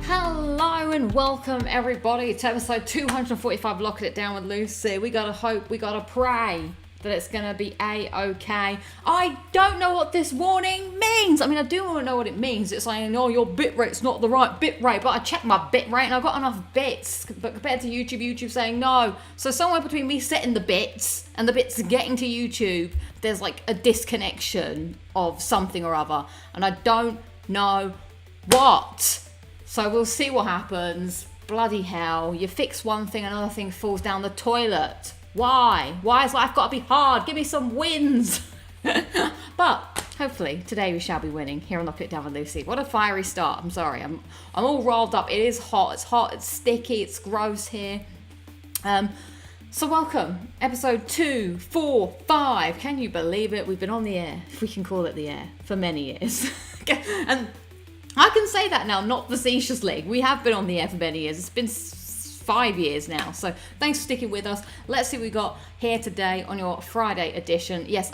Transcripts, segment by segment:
Hello and welcome everybody to episode 245 Locking It Down with Lucy. We gotta hope, we gotta pray that it's gonna be A-okay. I don't know what this warning means. I mean, I do want to know what it means. It's saying, oh, your bit rate's not the right bit rate, but I checked my bit rate and I've got enough bits. But compared to YouTube saying no. So somewhere between me setting the bits and the bits getting to YouTube, there's like a disconnection of something or other. And I don't know what. So we'll see what happens. Bloody hell. You fix one thing, another thing falls down the toilet. Why? Why has life got to be hard? Give me some wins. But hopefully today we shall be winning here on Lock It Down with Lucy. What a fiery start. I'm sorry. I'm all rolled up. It is hot. It's hot. It's sticky. It's gross here. So welcome. Episode 2, 4, 5. Can you believe it? We've been on the air, if we can call it the air, for many years. And I can say that now, not facetiously. We have been on the air for many years. It's been 5 years now. So thanks for sticking with us. Let's see what we got here today on your Friday edition. Yes,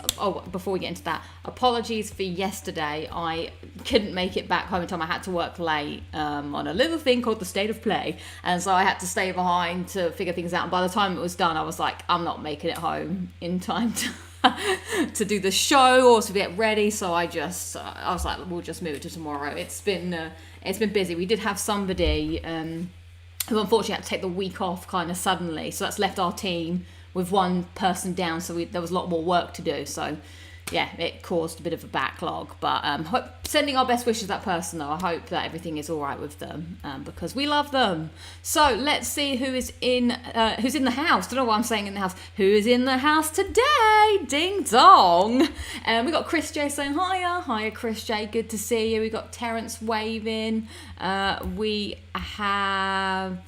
before we get into that, apologies for yesterday. I couldn't make it back home in time. I had to work late on a little thing called the State of Play. And so I had to stay behind to figure things out. And by the time it was done, I was like, I'm not making it home in time to do the show or to get ready, so I was like, we'll just move it to tomorrow. It's been busy. We did have somebody who unfortunately had to take the week off kind of suddenly, so that's left our team with one person down, so there was a lot more work to do. So yeah, it caused a bit of a backlog, but sending our best wishes to that person though. I hope that everything is all right with them, because we love them. So let's see who's in the house. Don't know what I'm saying in the house. Who is in the house today? Ding dong. We got Chris J saying hiya Chris J, good to see you. We got Terence waving. We have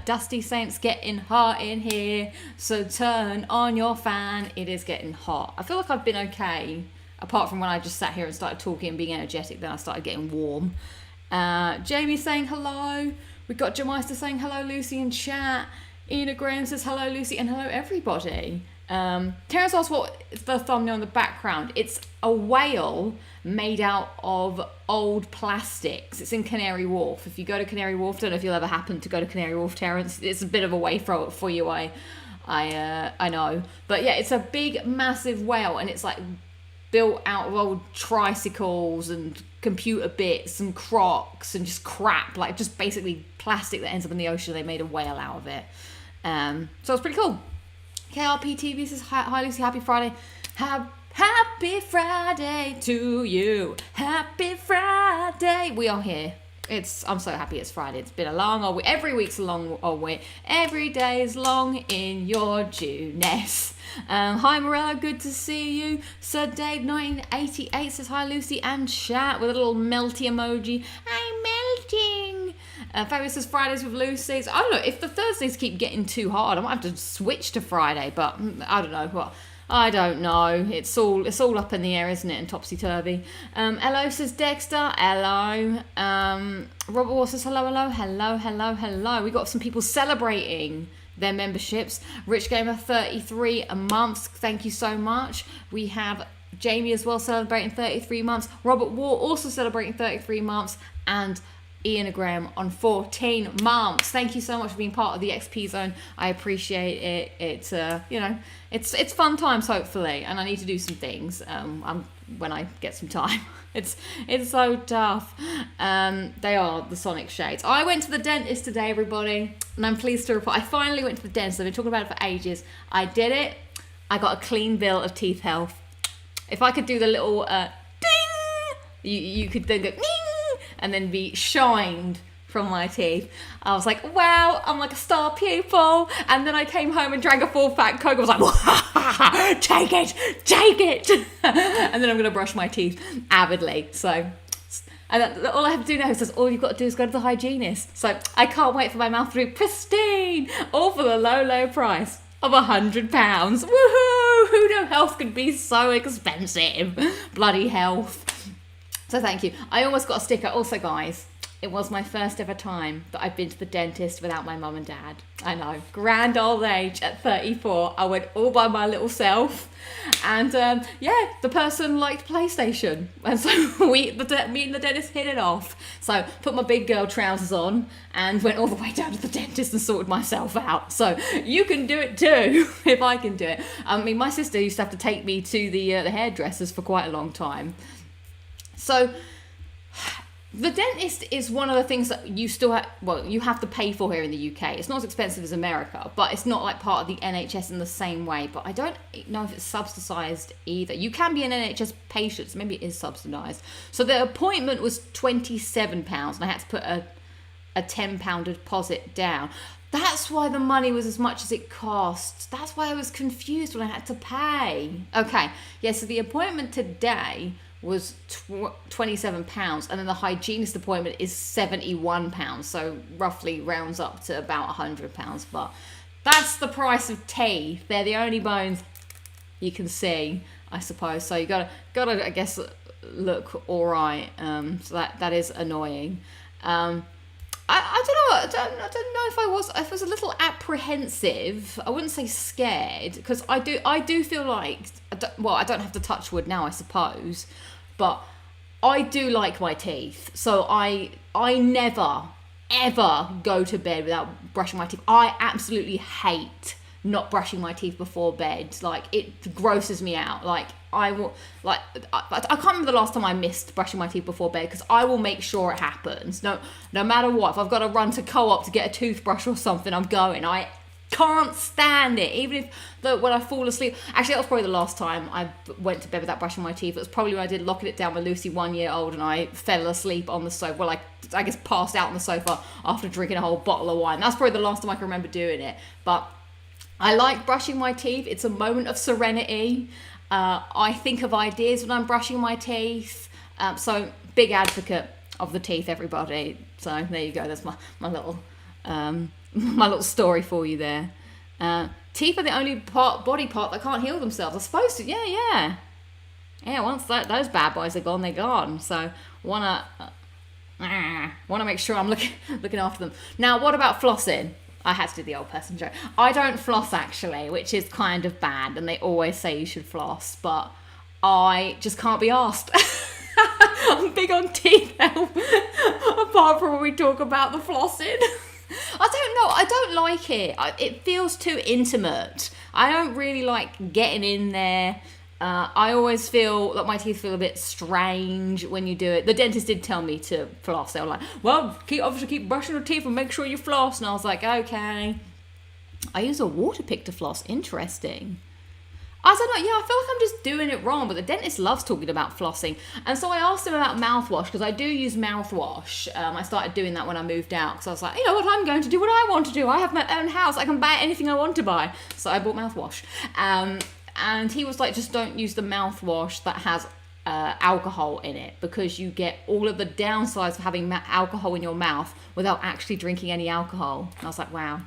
Dusty Saints getting hot in here, so turn on your fan, it is getting hot. I feel like I've been okay, apart from when I just sat here and started talking and being energetic, then I started getting warm. Jamie saying hello. We've got Jameister saying hello Lucy in chat. Ina Graham says hello Lucy and hello everybody. Terence asked what is the thumbnail in the background. It's a whale made out of old plastics. It's in Canary Wharf. If you go to Canary Wharf, don't know if you'll ever happen to go to Canary Wharf, Terence. It's a bit of a way for you, I know. But yeah, it's a big, massive whale, and it's like built out of old tricycles and computer bits and crocs and just crap, like just basically plastic that ends up in the ocean. They made a whale out of it. So it's pretty cool. KRP TV says, hi Lucy, happy Friday. Happy Friday to you. Happy Friday. We are here. I'm so happy it's Friday. It's been a long old week. Every week's a long old week. Every day is long in your Juness. Hi Morello, good to see you. Sir Dave 1988 says hi Lucy and chat with a little melty emoji. I'm melting. Fabulous says Fridays with Lucy's. I don't know if the Thursdays keep getting too hard. I might have to switch to Friday, but I don't know. Well, I don't know. It's all up in the air, isn't it? And topsy turvy. Hello says Dexter. Hello. Robert Wall says hello. We got some people celebrating their memberships. Rich Gamer 33 a month. Thank you so much. We have Jamie as well celebrating 33 months. Robert Wall also celebrating 33 months, and Ian Graham on 14 months. Thank you so much for being part of the XP zone. I appreciate it. It's it's fun times hopefully, and I need to do some things when I get some time. It's so tough. They are the Sonic shades. I went to the dentist today, everybody, and I'm pleased to report I finally went to the dentist. I've been talking about it for ages. I did it. I got a clean bill of teeth health. If I could do the little ding, you could then go ding, and then be shined from my teeth. I was like, wow, I'm like a star pupil. And then I came home and drank a full fat Coke. I was like, take it. And then I'm going to brush my teeth avidly. So, and all I have to do now is all you've got to do is go to the hygienist. So I can't wait for my mouth to be pristine, all for the low price of £100. Woohoo! Who knew health could be so expensive? Bloody health. So thank you. I almost got a sticker. Also, guys, it was my first ever time that I've been to the dentist without my mum and dad. I know, grand old age at 34. I went all by my little self, and the person liked PlayStation, and so me and the dentist hit it off. So put my big girl trousers on and went all the way down to the dentist and sorted myself out. So you can do it too if I can do it. I mean, my sister used to have to take me to the hairdressers for quite a long time. So the dentist is one of the things that you still you have to pay for here in the UK. It's not as expensive as America, but it's not like part of the NHS in the same way. But I don't know if it's subsidised either. You can be an NHS patient, so maybe it is subsidised. So the appointment was £27, and I had to put a £10 deposit down. That's why the money was as much as it cost. That's why I was confused when I had to pay. Okay, yeah, so the appointment today was £27, and then the hygienist appointment is £71, so roughly rounds up to about £100. But that's the price of teeth. They're the only bones you can see, I suppose. So you gotta I guess look all right. So that is annoying. I don't know if I was a little apprehensive. I wouldn't say scared, because I do feel like, I don't have to touch wood now, I suppose, but I do like my teeth. So I never ever go to bed without brushing my teeth. I absolutely hate not brushing my teeth before bed. Like, it grosses me out. Like, I can't remember the last time I missed brushing my teeth before bed, because I will make sure it happens. No matter what. If I've got to run to Co-op to get a toothbrush or something, I'm going. I can't stand it. Even if when I fall asleep. Actually, that was probably the last time I went to bed without brushing my teeth. It was probably when I did Locking It Down with Lucy, 1 year old, and I fell asleep on the sofa. Well, I guess passed out on the sofa after drinking a whole bottle of wine. That's probably the last time I can remember doing it. But I like brushing my teeth. It's a moment of serenity. I think of ideas when I'm brushing my teeth. So big advocate of the teeth, everybody. So there you go. That's my little my little story for you there. Teeth are the only body part that can't heal themselves. They're supposed to. Yeah. Once those bad boys are gone, they're gone. So wanna make sure I'm looking after them. Now, what about flossing? I had to do the old person joke. I don't floss, actually, which is kind of bad, and they always say you should floss, but I just can't be asked. I'm big on teeth health, apart from when we talk about the flossing. I don't know. I don't like it. It feels too intimate. I don't really like getting in there. I always feel that my teeth feel a bit strange when you do it. The dentist did tell me to floss. They were like, well, obviously keep brushing your teeth and make sure you floss. And I was like, okay. I use a water pick to floss. Interesting. I don't know. Yeah, I feel like I'm just doing it wrong. But the dentist loves talking about flossing. And so I asked him about mouthwash, because I do use mouthwash. I started doing that when I moved out, because I was like, you know what, I'm going to do what I want to do. I have my own house. I can buy anything I want to buy. So I bought mouthwash. And he was like, just don't use the mouthwash that has alcohol in it, because you get all of the downsides of having alcohol in your mouth without actually drinking any alcohol. And I was like, wow.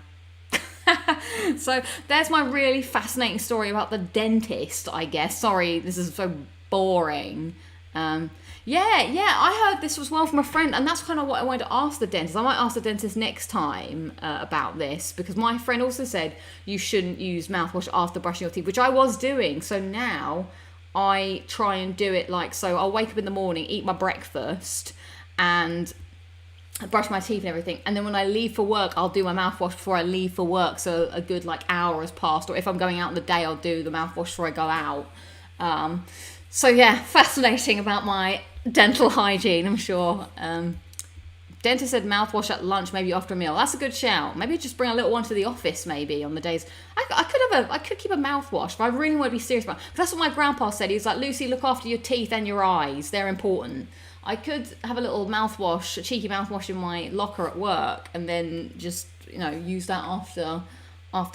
So there's my really fascinating story about the dentist, I guess. Sorry, this is so boring. I heard this was one from a friend, and that's kind of what I wanted to ask the dentist. I might ask the dentist next time about this, because my friend also said you shouldn't use mouthwash after brushing your teeth, which I was doing. So now I try and do it so I'll wake up in the morning, eat my breakfast, and brush my teeth and everything, and then when I leave for work, I'll do my mouthwash before I leave for work, so a good hour has passed. Or if I'm going out in the day, I'll do the mouthwash before I go out. So yeah, fascinating about my dental hygiene, I'm sure. Dentist said mouthwash at lunch, maybe after a meal. That's a good shout. Maybe just bring a little one to the office, maybe on the days. I could keep a mouthwash, but I really want to be serious about it. That's what my grandpa said. He's like, Lucy, look after your teeth and your eyes. They're important. I could have a little mouthwash, a cheeky mouthwash in my locker at work, and then just use that after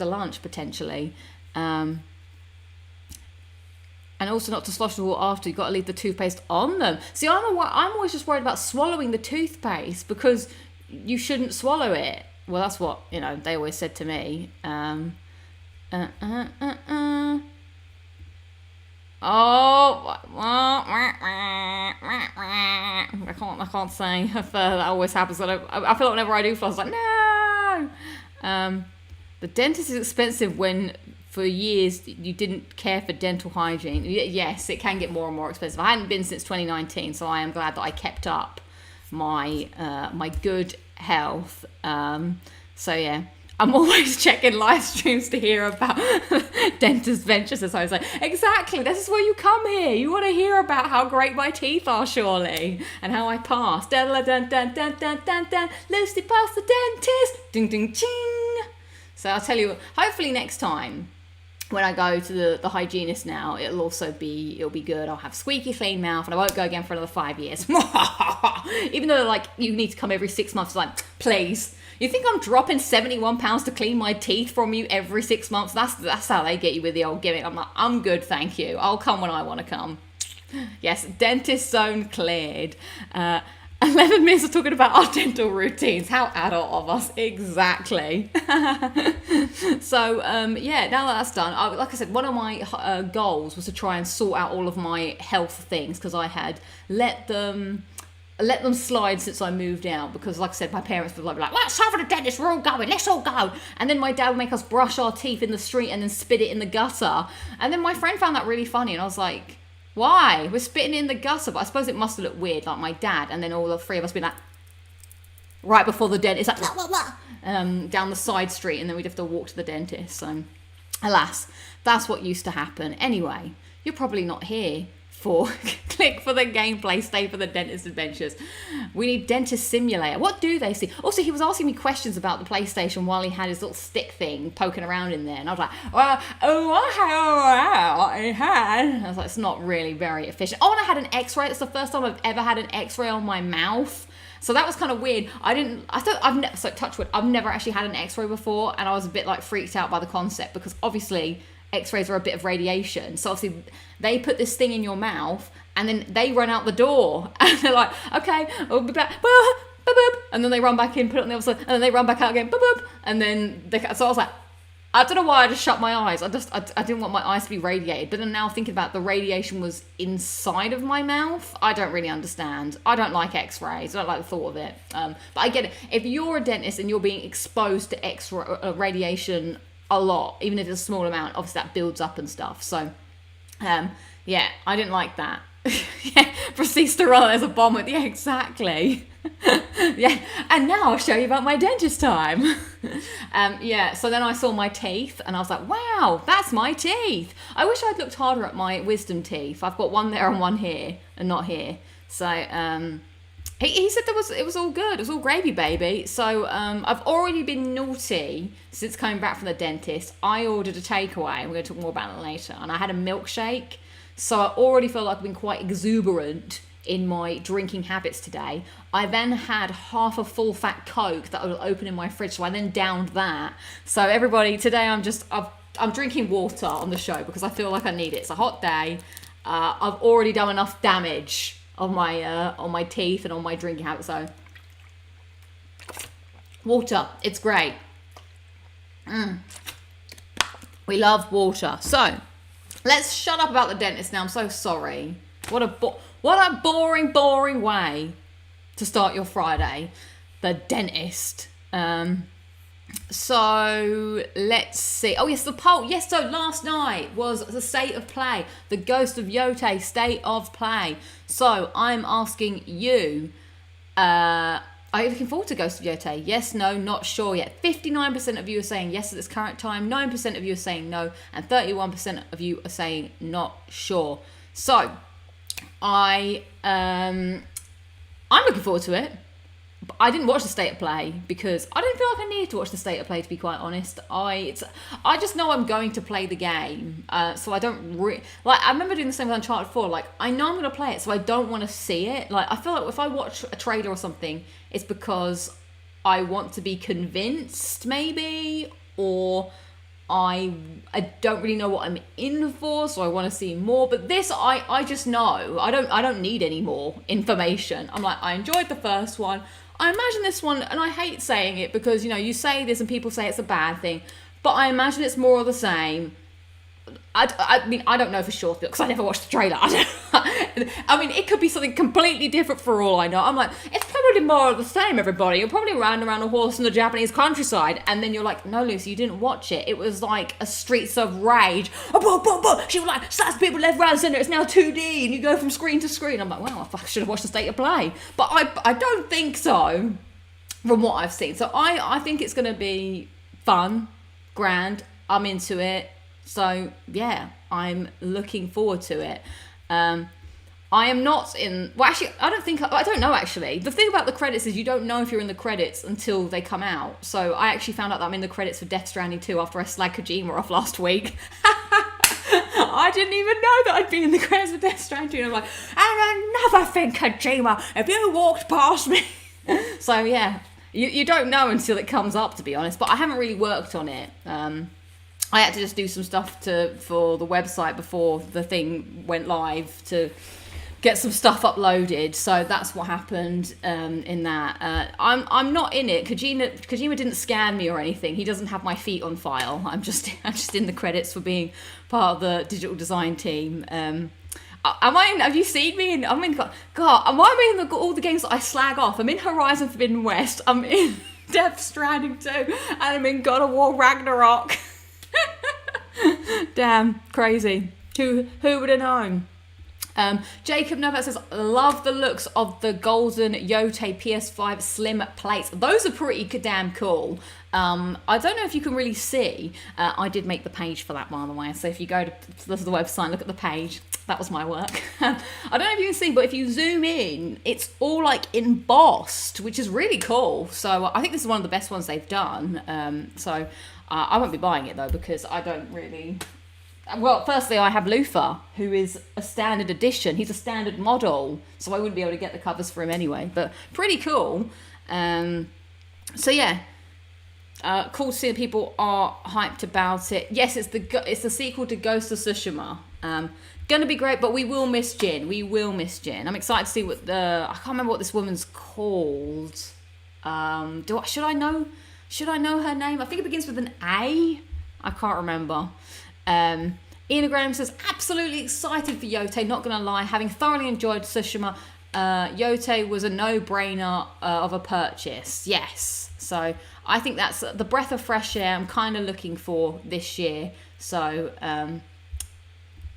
lunch potentially. And also not to slosh the water after. You've got to leave the toothpaste on them. See, I'm always just worried about swallowing the toothpaste, because you shouldn't swallow it. Well, that's what they always said to me. Oh, I can't say if that always happens. I feel like whenever I do floss, like no. The dentist is expensive when for years you didn't care for dental hygiene. Yes, it can get more and more expensive. I hadn't been since 2019, so I am glad that I kept up my my good health. So yeah. I'm always checking live streams to hear about dentist ventures. As I was like, exactly, this is why you come here. You want to hear about how great my teeth are, surely, and how I passed. Dun, dun, dun, dun, dun, dun, dun. Lucy passed the dentist. Ding, ding, ching. So I'll tell you, hopefully next time when I go to the hygienist now, it'll be good. I'll have squeaky clean mouth and I won't go again for another 5 years. Even though like you need to come every 6 months, like, please. You think I'm dropping 71 pounds to clean my teeth from you every 6 months? That's how they get you with the old gimmick. I'm like, I'm good, thank you. I'll come when I want to come. Yes, dentist zone cleared. 11 minutes of talking about our dental routines. How adult of us. Exactly. So, yeah, now that that's done, like I said, one of my goals was to try and sort out all of my health things because I had let them slide since I moved out because, like I said, my parents would like, let's have the dentist, we're all going, let's all go. And then my dad would make us brush our teeth in the street and then spit it in the gutter. And then my friend found that really funny and I was like, why? We're spitting in the gutter. But I suppose it must have looked weird, like my dad and then all the three of us being like, right before the dentist, like, blah, blah, blah, down the side street, and then we'd have to walk to the dentist. So, alas, that's what used to happen. Anyway, you're probably not here for click for the gameplay, stay for the dentist adventures. We need dentist simulator. What do they see? Also, he was asking me questions about the PlayStation while he had his little stick thing poking around in there, and I was like, I was like, it's not really very efficient. Oh, and I had an X-ray. It's the first time I've ever had an X-ray on my mouth. So that was kind of weird. So touch wood, I've never actually had an X-ray before, and I was a bit like freaked out by the concept because obviously X-rays are a bit of radiation. So obviously they put this thing in your mouth and then they run out the door and they're like, okay, we'll be back. And then they run back in, put it on the other side, and then they run back out again. And then so I was like, I don't know why I just shut my eyes. I didn't want my eyes to be radiated. But then now thinking about the radiation was inside of my mouth. I don't really understand. I don't like X-rays. I don't like the thought of it. But I get it. If you're a dentist and you're being exposed to X-ray radiation a lot, even if it's a small amount, obviously that builds up and stuff. So, yeah, I didn't like that. Yeah, proceeds to run as a bomb. Yeah, exactly. Yeah, and now I'll show you about my dentist time. Yeah, so then I saw my teeth and I was like, wow, that's my teeth. I wish I'd looked harder at my wisdom teeth. I've got one there and one here and not here. So, he said it was all good. It was all gravy, baby. So I've already been naughty since coming back from the dentist. I ordered a takeaway. We're going to talk more about it later. And I had a milkshake. So I already feel like I've been quite exuberant in my drinking habits today. I then had half a full fat Coke that I will open in my fridge. So I then downed that. So everybody, today I'm drinking water on the show because I feel like I need it. It's a hot day. I've already done enough damage on my teeth and on my drinking habits. So water, it's great. We love water. So let's shut up about the dentist now. I'm so sorry. What a boring way to start your Friday. The dentist. So let's see. Oh yes, the poll. Yes, so last night was the state of play. The Ghost of Yote state of play. So I'm asking you, are you looking forward to Ghost of Yote? Yes, no, not sure yet. 59% of you are saying yes at this current time. 9% of you are saying no. And 31% of you are saying not sure. So I'm looking forward to it. I didn't watch the state of play because I don't feel like I needed to watch the state of play, to be quite honest. I just know I'm going to play the game, so I don't I remember doing the same with Uncharted 4. Like, I know I'm going to play it, so I don't want to see it. Like, I feel like if I watch a trailer or something, it's because I want to be convinced, maybe, or I don't really know what I'm in for, so I want to see more. But this, I just know. I don't need any more information. I'm like, I enjoyed the first one. I imagine this one, and I hate saying it because, you know, you say this and people say it's a bad thing, but I imagine it's more of the same. I mean, I don't know for sure because I never watched the trailer. I mean, it could be something completely different for all I know. I'm like, it's probably more of the same, everybody. You're probably riding around a horse in the Japanese countryside. And then you're like, no, Lucy, you didn't watch it. It was like a Streets of Rage. She was like, slaps people left, right, and centre. It's now 2D. And you go from screen to screen. I'm like, well, I should have watched the State of Play. But I don't think so from what I've seen. So I think it's going to be fun, grand. I'm into it. So yeah, I'm looking forward to it. I am not in... Well, actually, I don't know, actually. The thing about the credits is you don't know if you're in the credits until they come out. So I actually found out that I'm in the credits for Death Stranding 2 after I slagged Kojima off last week. I didn't even know that I'd be in the credits for Death Stranding 2. And I'm like, and another thing, Kojima, if you walked past me... So yeah, you don't know until it comes up, to be honest. But I haven't really worked on it. I had to just do some stuff for the website before the thing went live to get some stuff uploaded. So that's what happened in that. I'm not in it. Kojima didn't scan me or anything. He doesn't have my feet on file. I'm just in the credits for being part of the digital design team. Have you seen me? Am I in all the games that I slag off? I'm in Horizon Forbidden West. I'm in Death Stranding 2. And I'm in God of War Ragnarok. Damn, crazy. Who would have known? Jacob Novak says, love the looks of the golden Yote PS5 slim plates. Those are pretty damn cool. I don't know if you can really see. I did make the page for that, by the way. So if you go to the website, look at the page. That was my work. I don't know if you can see, but if you zoom in, it's all like embossed, which is really cool. So I think this is one of the best ones they've done. I won't be buying it, though, because I don't really... Well, firstly, I have Lufa, who is a standard edition. He's a standard model, so I wouldn't be able to get the covers for him anyway. But pretty cool. So, yeah. Cool to see that people are hyped about it. Yes, it's the sequel to Ghost of Tsushima. Gonna be great, but we will miss Jin. I'm excited to see what I can't remember what this woman's called. Should I know her name? I think it begins with an A. I can't remember. Ian Graham says, absolutely excited for Yote, not gonna lie. Having thoroughly enjoyed Tsushima, Yote was a no-brainer of a purchase. Yes. So I think that's the breath of fresh air I'm kind of looking for this year. So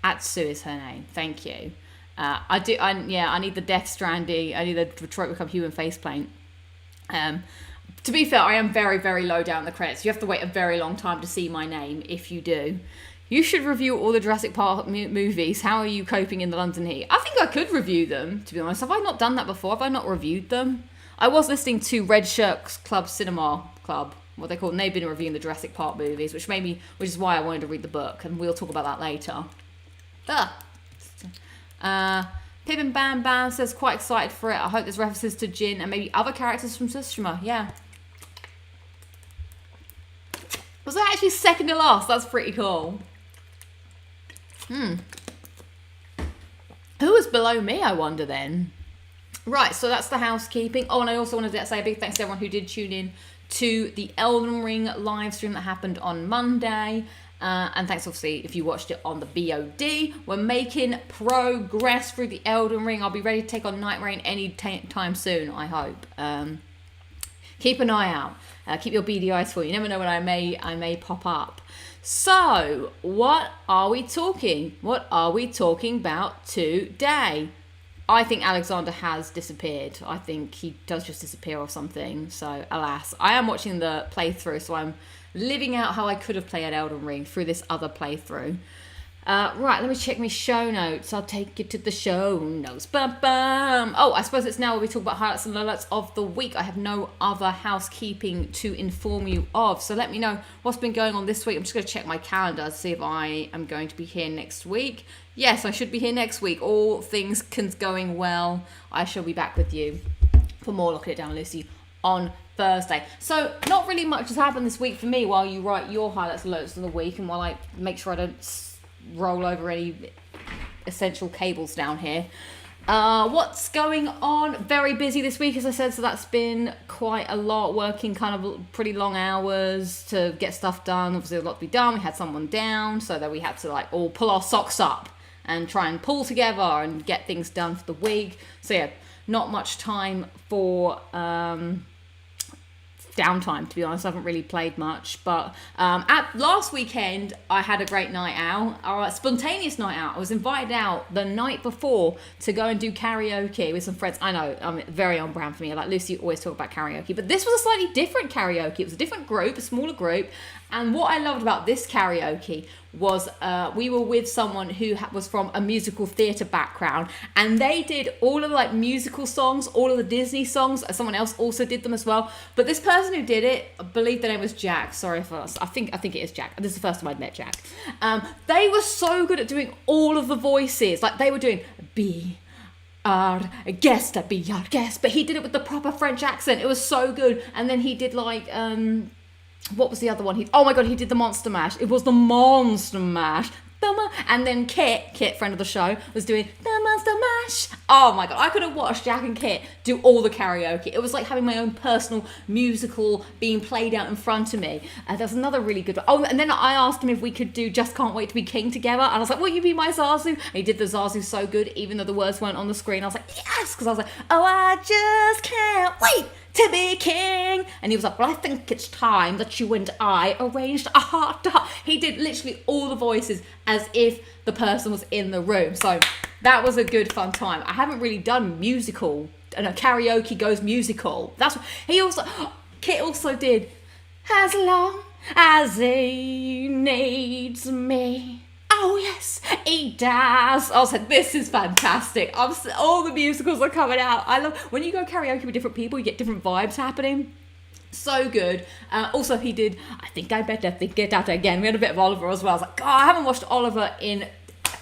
Atsu is her name. Thank you. I need the Death Stranding. I need the Detroit Become Human facepaint. To be fair, I am very, very low down the credits. You have to wait a very long time to see my name if you do. You should review all the Jurassic Park movies. How are you coping in the London heat? I think I could review them, to be honest. Have I not done that before? Have I not reviewed them? I was listening to Red Shirts Club Cinema Club, what they call, and they've been reviewing the Jurassic Park movies, which is why I wanted to read the book, and we'll talk about that later. Pippin Bam Bam says, quite excited for it. I hope there's references to Jin and maybe other characters from Tsushima. Yeah. Was that actually second to last? That's pretty cool. Who was below me, I wonder then? Right, so that's the housekeeping. Oh, and I also wanted to say a big thanks to everyone who did tune in to the Elden Ring live stream that happened on Monday. And thanks, obviously, if you watched it on the VOD. We're making progress through the Elden Ring. I'll be ready to take on Night Rain any time soon, I hope. Keep an eye out. Keep your beady eyes for you. You never know when I may pop up. So, what are we talking? What are we talking about today? I think Alexander has disappeared. I think he does just disappear or something. So, alas. I am watching the playthrough, so I'm living out how I could have played Elden Ring through this other playthrough. Right, let me check my show notes. I'll take you to the show notes. Bum, bum. Oh, I suppose it's now where we talk about highlights and lowlights of the week. I have no other housekeeping to inform you of. So let me know what's been going on this week. I'm just going to check my calendar to see if I am going to be here next week. Yes, I should be here next week. All things going well. I shall be back with you for more Lock It Down, Lucy, on Thursday. So not really much has happened this week for me while you write your highlights and lowlights of the week and while I make sure I don't roll over any essential cables down here. What's going on? Very busy this week, as I said, so that's been quite a lot, working kind of pretty long hours to get stuff done. Obviously, a lot to be done. We had someone down, so that we had to like all pull our socks up and try and pull together and get things done for the week. So yeah, not much time for downtime, to be honest. I haven't really played much, but at last weekend I had a great night out, a spontaneous night out. I was invited out the night before to go and do karaoke with some friends. I know, very on brand for me. Like Lucy always talk about karaoke, but this was a slightly different karaoke. It was a different group, a smaller group, and what I loved about this karaoke was we were with someone who was from a musical theatre background, and they did all of like musical songs, all of the Disney songs. Someone else also did them as well, but this person who did it, I believe the name was Jack. Sorry for us. I think it is Jack. This is the first time I'd met Jack. They were so good at doing all of the voices. Like they were doing be our guest, be our guest, but he did it with the proper French accent. It was so good. And then he did like what was the other one? Oh my god, he did the Monster Mash. It was the Monster Mash. And then Kit, friend of the show, was doing the Monster Mash. Oh my god, I could have watched Jack and Kit do all the karaoke. It was like having my own personal musical being played out in front of me. There's another really good one. Oh, and then I asked him if we could do Just Can't Wait to Be King together. And I was like, will you be my Zazu? And he did the Zazu so good, even though the words weren't on the screen. I was like, yes, because I was like, oh, I just can't wait to be king. And he was like, well, I think it's time that you and I arranged a heart to heart. He did literally all the voices as if the person was in the room. So that was a good fun time. I haven't really done musical, and a karaoke goes musical. That's what he also, Kit also did As Long As He Needs Me. Oh yes, he does. I was like, this is fantastic. All the musicals are coming out. I love when you go karaoke with different people, you get different vibes happening. So good. Also, he did I Think I Better Think It Out Again. We had a bit of Oliver as well. I was like, oh, I haven't watched Oliver in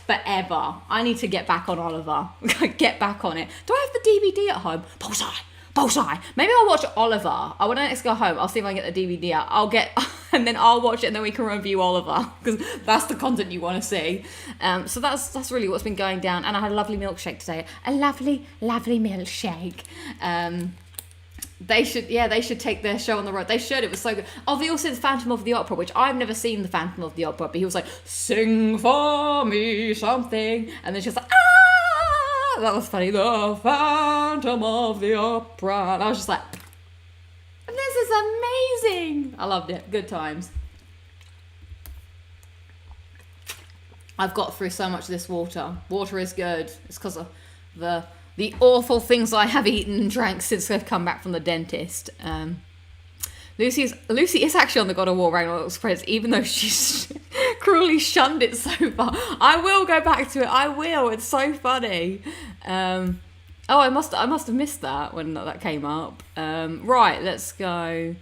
forever. I need to get back on Oliver. Get back on it. Do I have the DVD at home? Bullseye. Maybe I'll watch Oliver. When I next go home, I'll see if I can get the DVD out. And then I'll watch it, and then we can review Oliver, because that's the content you want to see. So that's really what's been going down. And I had a lovely milkshake today. A lovely milkshake. They should take their show on the road. They should. It was so good. Oh, they also did Phantom of the Opera, which I've never seen the Phantom of the Opera, but he was like, sing for me something. And then she was like, ah, that was funny. The Phantom of the Opera. And I was just like, this is amazing. I loved it. Good times. I've got through so much of this water. Water is good. It's because of the awful things I have eaten and drank since I've come back from the dentist. Lucy is actually on the God of War Ragnarok Express, even though she's cruelly shunned it so far. I will go back to it. I will. It's so funny. Oh, I must have missed that when that came up. Right, let's go.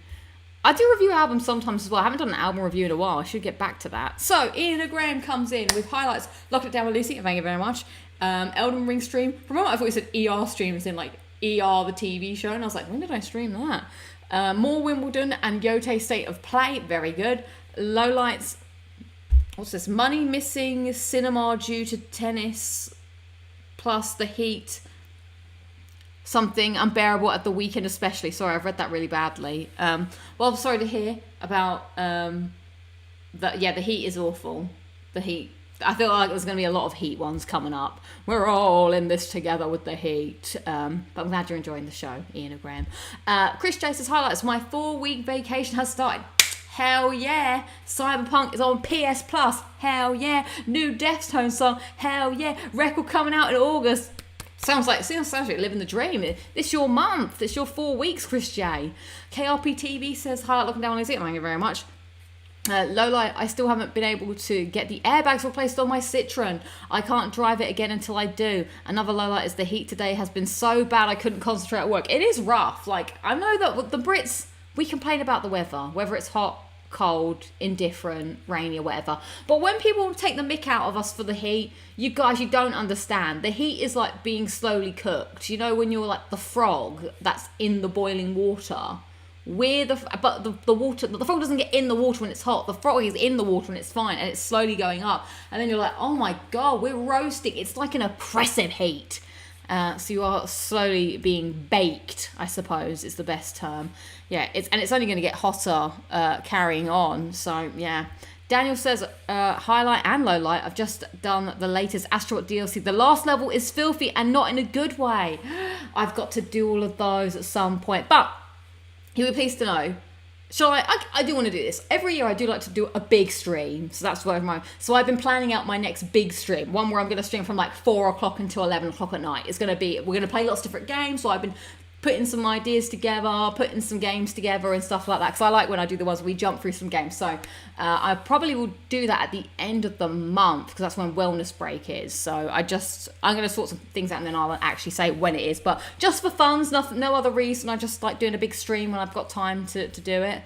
I do review albums sometimes as well. I haven't done an album review in a while. I should get back to that. So, Ian Graham comes in with highlights. Locked It Down with Lucy. Thank you very much. Elden Ring stream. For a moment, I thought you said ER streams in like ER, the TV show. And I was like, when did I stream that? More Wimbledon and Yote State of Play. Very good. Lowlights. What's this? Money missing cinema due to tennis plus the heat. Something unbearable at the weekend especially. Sorry, I've read that really badly. Well, I'm sorry to hear about that. Yeah, the heat is awful. The heat. I feel like there's going to be a lot of heat ones coming up. We're all in this together with the heat. But I'm glad you're enjoying the show, Ian and Graham. Chris J says, highlights. My 4-week vacation has started. Hell yeah. Cyberpunk is on PS Plus. Hell yeah. New Deftones song. Hell yeah. Record coming out in August. Sounds like living the dream. It's your month. It's your 4 weeks, Chris J. KRP TV says, highlight looking down on his ear. Thank you very much. Lowlight, I still haven't been able to get the airbags replaced on my Citroen. I can't drive it again until I do. Another lowlight is the heat today has been so bad I couldn't concentrate at work. It is rough. Like, I know that the Brits, we complain about the weather, whether it's hot, cold, indifferent, rainy or whatever. But when people take the mick out of us for the heat, you guys, you don't understand. The heat is like being slowly cooked. You know, when you're like the frog that's in the boiling water. But the water, the frog doesn't get in the water when it's hot. The frog is in the water and it's fine, and it's slowly going up. And then you're like, oh my God, we're roasting. It's like an oppressive heat. So you are slowly being baked, I suppose is the best term. Yeah, it's only going to get hotter carrying on. So yeah. Daniel says, highlight and low light. I've just done the latest Astrobot DLC. The last level is filthy and not in a good way. I've got to do all of those at some point. But you'll be pleased to know. Shall I do want to do this. Every year I do like to do a big stream. So that's where so I've been planning out my next big stream. One where I'm going to stream from like 4 o'clock until 11 o'clock at night. We're going to play lots of different games. So I've been putting some ideas together, putting some games together and stuff like that. Because I like when I do the ones where we jump through some games. So I probably will do that at the end of the month because that's when wellness break is. So I'm going to sort some things out and then I'll actually say when it is. But just for funs, no other reason. I just like doing a big stream when I've got time to do it.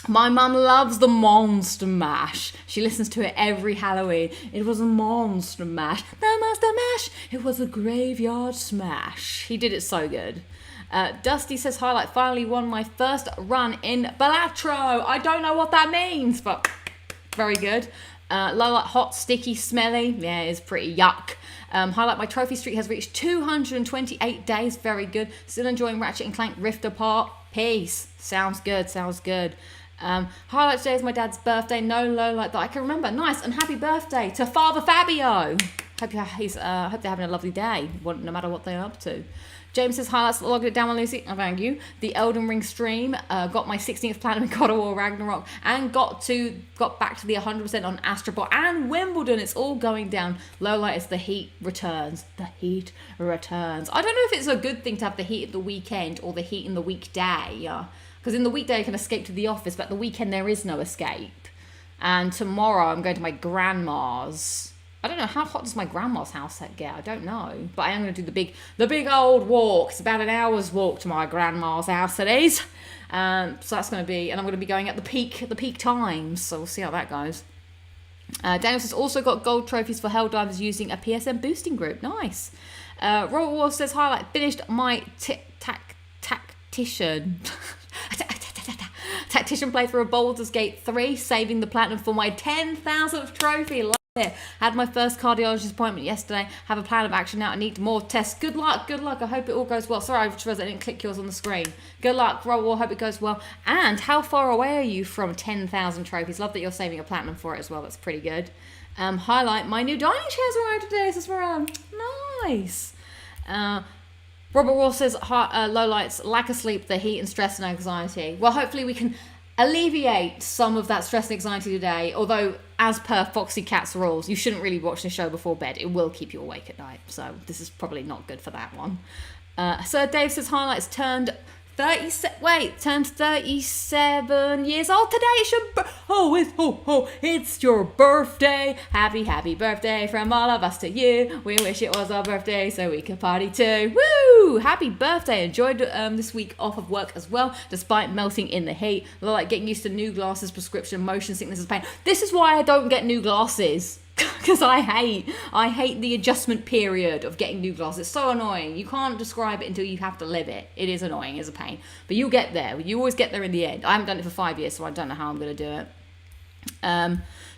My mum loves the Monster Mash. She listens to it every Halloween. It was a Monster Mash. The Monster Mash. It was a graveyard smash. He did it so good. Dusty says, highlight, finally won my first run in Balatro. I don't know what that means, but very good. Lowlight, hot, sticky, smelly. Yeah, it's pretty yuck. Highlight, my trophy streak has reached 228 days. Very good. Still enjoying Ratchet and Clank Rift Apart. Peace. Sounds good. Highlight, today is my dad's birthday. No low light that I can remember. Nice, and happy birthday to Father Fabio. Hope they're having a lovely day, no matter what they're up to. James says, highlights, logged it down on Lucy. Oh, thank you. The Elden Ring stream, got my 16th platinum in God of War Ragnarok, and got back to the 100% on Astrobot and Wimbledon. It's all going down. Low light is the heat returns. The heat returns. I don't know if it's a good thing to have the heat at the weekend or the heat in the weekday. Because in the weekday you can escape to the office, but at the weekend there is no escape. And tomorrow I'm going to my grandma's. I don't know, how hot does my grandma's house get? I don't know. But I am going to do the big old walk. It's about an hour's walk to my grandma's house it is. So that's going to be, and I'm going to be going at the peak times. So we'll see how that goes. Daniel says, also got gold trophies for Helldivers using a PSN boosting group. Nice. Robert War says, highlight, finished my tactician. Tactician playthrough of Baldur's Gate 3, saving the platinum for my 10,000th trophy. Love it. Had my first cardiologist appointment yesterday. Have a plan of action now. I need more tests. Good luck. I hope it all goes well. Sorry, I realized I didn't click yours on the screen. Good luck, Roll. Hope it goes well. And how far away are you from 10,000 trophies? Love that you're saving a platinum for it as well. That's pretty good. Highlight, my new dining chairs arrived today. This is nice. Robert Ross says, low lights, lack of sleep, the heat and stress and anxiety. Well, hopefully we can alleviate some of that stress and anxiety today. Although, as per Foxy Cat's rules, you shouldn't really watch the show before bed. It will keep you awake at night. So this is probably not good for that one. Sir Dave says, highlights, turned 37 years old today. It's your birthday. Happy birthday from all of us to you. We wish it was our birthday so we could party too. Woo! Happy birthday. Enjoyed this week off of work as well, despite melting in the heat. Like getting used to new glasses, prescription, motion sickness is pain. This is why I don't get new glasses. Because I hate the adjustment period of getting new glasses. It's so annoying. You can't describe it until you have to live it. It is annoying, it's a pain. But you'll get there. You always get there in the end. I haven't done it for 5 years, so I don't know how I'm going to do it.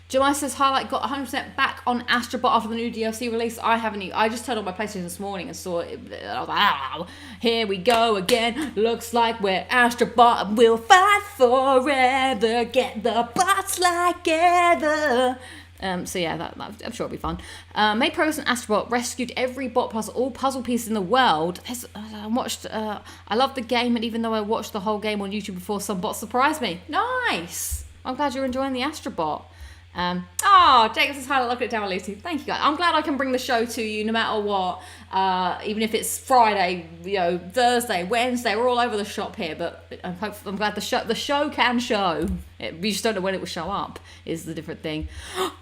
July says, highlight, got 100% back on Astrobot after the new DLC release. I haven't. I just turned on my PlayStation this morning and saw it. I was like, oh, here we go again. Looks like we're Astrobot. We'll fight forever. Get the bots like ever. So yeah, I'm sure it'll be fun. Made progress in Astrobot, rescued every bot plus all puzzle pieces in the world. I love the game, and even though I watched the whole game on YouTube before, some bots surprised me. Nice! I'm glad you're enjoying the Astrobot. Jacob says, hi, look at it down, Lucy. Thank you, guys. I'm glad I can bring the show to you no matter what. Even if it's Friday, Thursday, Wednesday, we're all over the shop here. But I'm glad the show can show. We just don't know when it will show up. Is the different thing.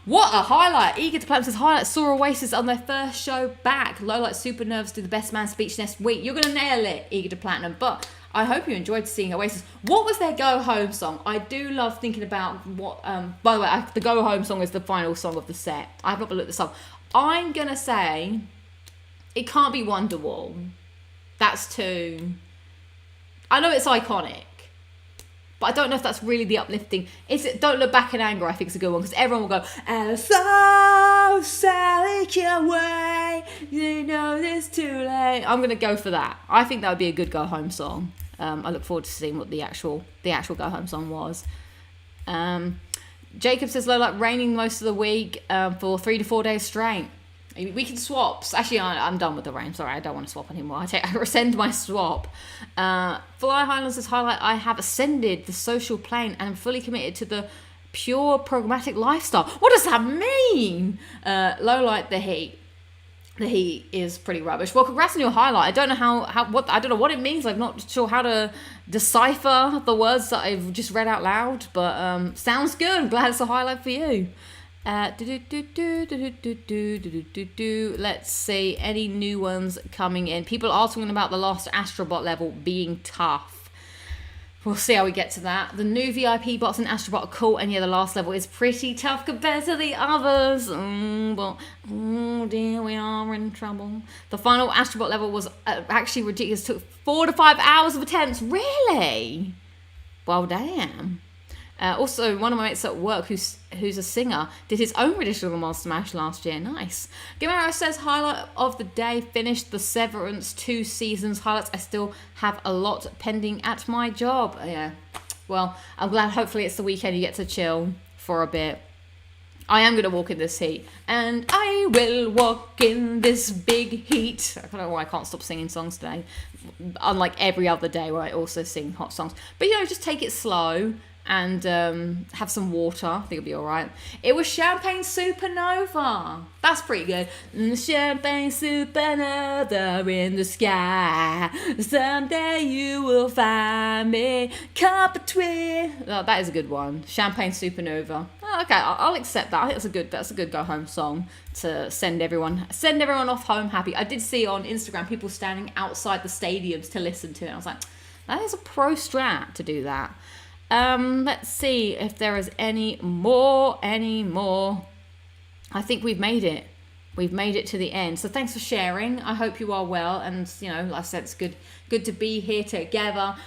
What a highlight! Eager to Platinum says, highlight, saw Oasis on their first show back. Lowlight, super nervous to do the best man speech next week. You're gonna nail it, Eager to Platinum. But I hope you enjoyed seeing Oasis. What was their Go Home song? I do love thinking about what... by the way, the Go Home song is the final song of the set. I have not looked this up. I'm going to say it can't be Wonderwall. That's too... I know it's iconic, but I don't know if that's really the uplifting... Don't Look Back in Anger, I think, is a good one, because everyone will go, Elsa! Oh, Sally, can't wait. You know it's too late. I'm gonna go for that. I think that would be a good go home song. I look forward to seeing what the actual go home song was. Jacob says low light raining most of the week for 3 to 4 days straight. We can swap. Actually, I'm done with the rain. Sorry, I don't want to swap anymore. I rescind my swap. Fly Highlands says highlight. I have ascended the social plane and am fully committed to the pure programmatic lifestyle. What does that mean? Low light, the heat. The heat is pretty rubbish. Well, congrats on your highlight. I don't know I don't know what it means. I'm not sure how to decipher the words that I've just read out loud, but sounds good. I'm glad it's a highlight for you. Let's see, any new ones coming in. People are talking about the last Astrobot level being tough. We'll see how we get to that. The new VIP bots in Astrobot are cool, and yeah, the last level is pretty tough compared to the others. But oh dear, we are in trouble. The final Astrobot level was actually ridiculous. It took 4 to 5 hours of attempts. Really? Well, damn. Also, one of my mates at work, who's a singer, did his own rendition of the Monster Mash last year. Nice. Gamero says, highlight of the day, finished the Severance 2 seasons highlights. I still have a lot pending at my job. Yeah. Well, I'm glad hopefully it's the weekend you get to chill for a bit. I am going to walk in this heat. And I will walk in this big heat. I don't know why I can't stop singing songs today. Unlike every other day where I also sing hot songs. But, just take it slow. And have some water. I think it'll be all right. It was Champagne Supernova. That's pretty good. Champagne Supernova in the sky. Someday you will find me caught between. Oh, that is a good one. Champagne Supernova. Oh, okay, I'll accept that. I think that's a good go home song to send everyone off home happy. I did see on Instagram people standing outside the stadiums to listen to it. I was like, that is a pro strat to do that. Let's see if there is any more. I think we've made it. We've made it to the end. So thanks for sharing. I hope you are well. And, like I said, it's good to be here together.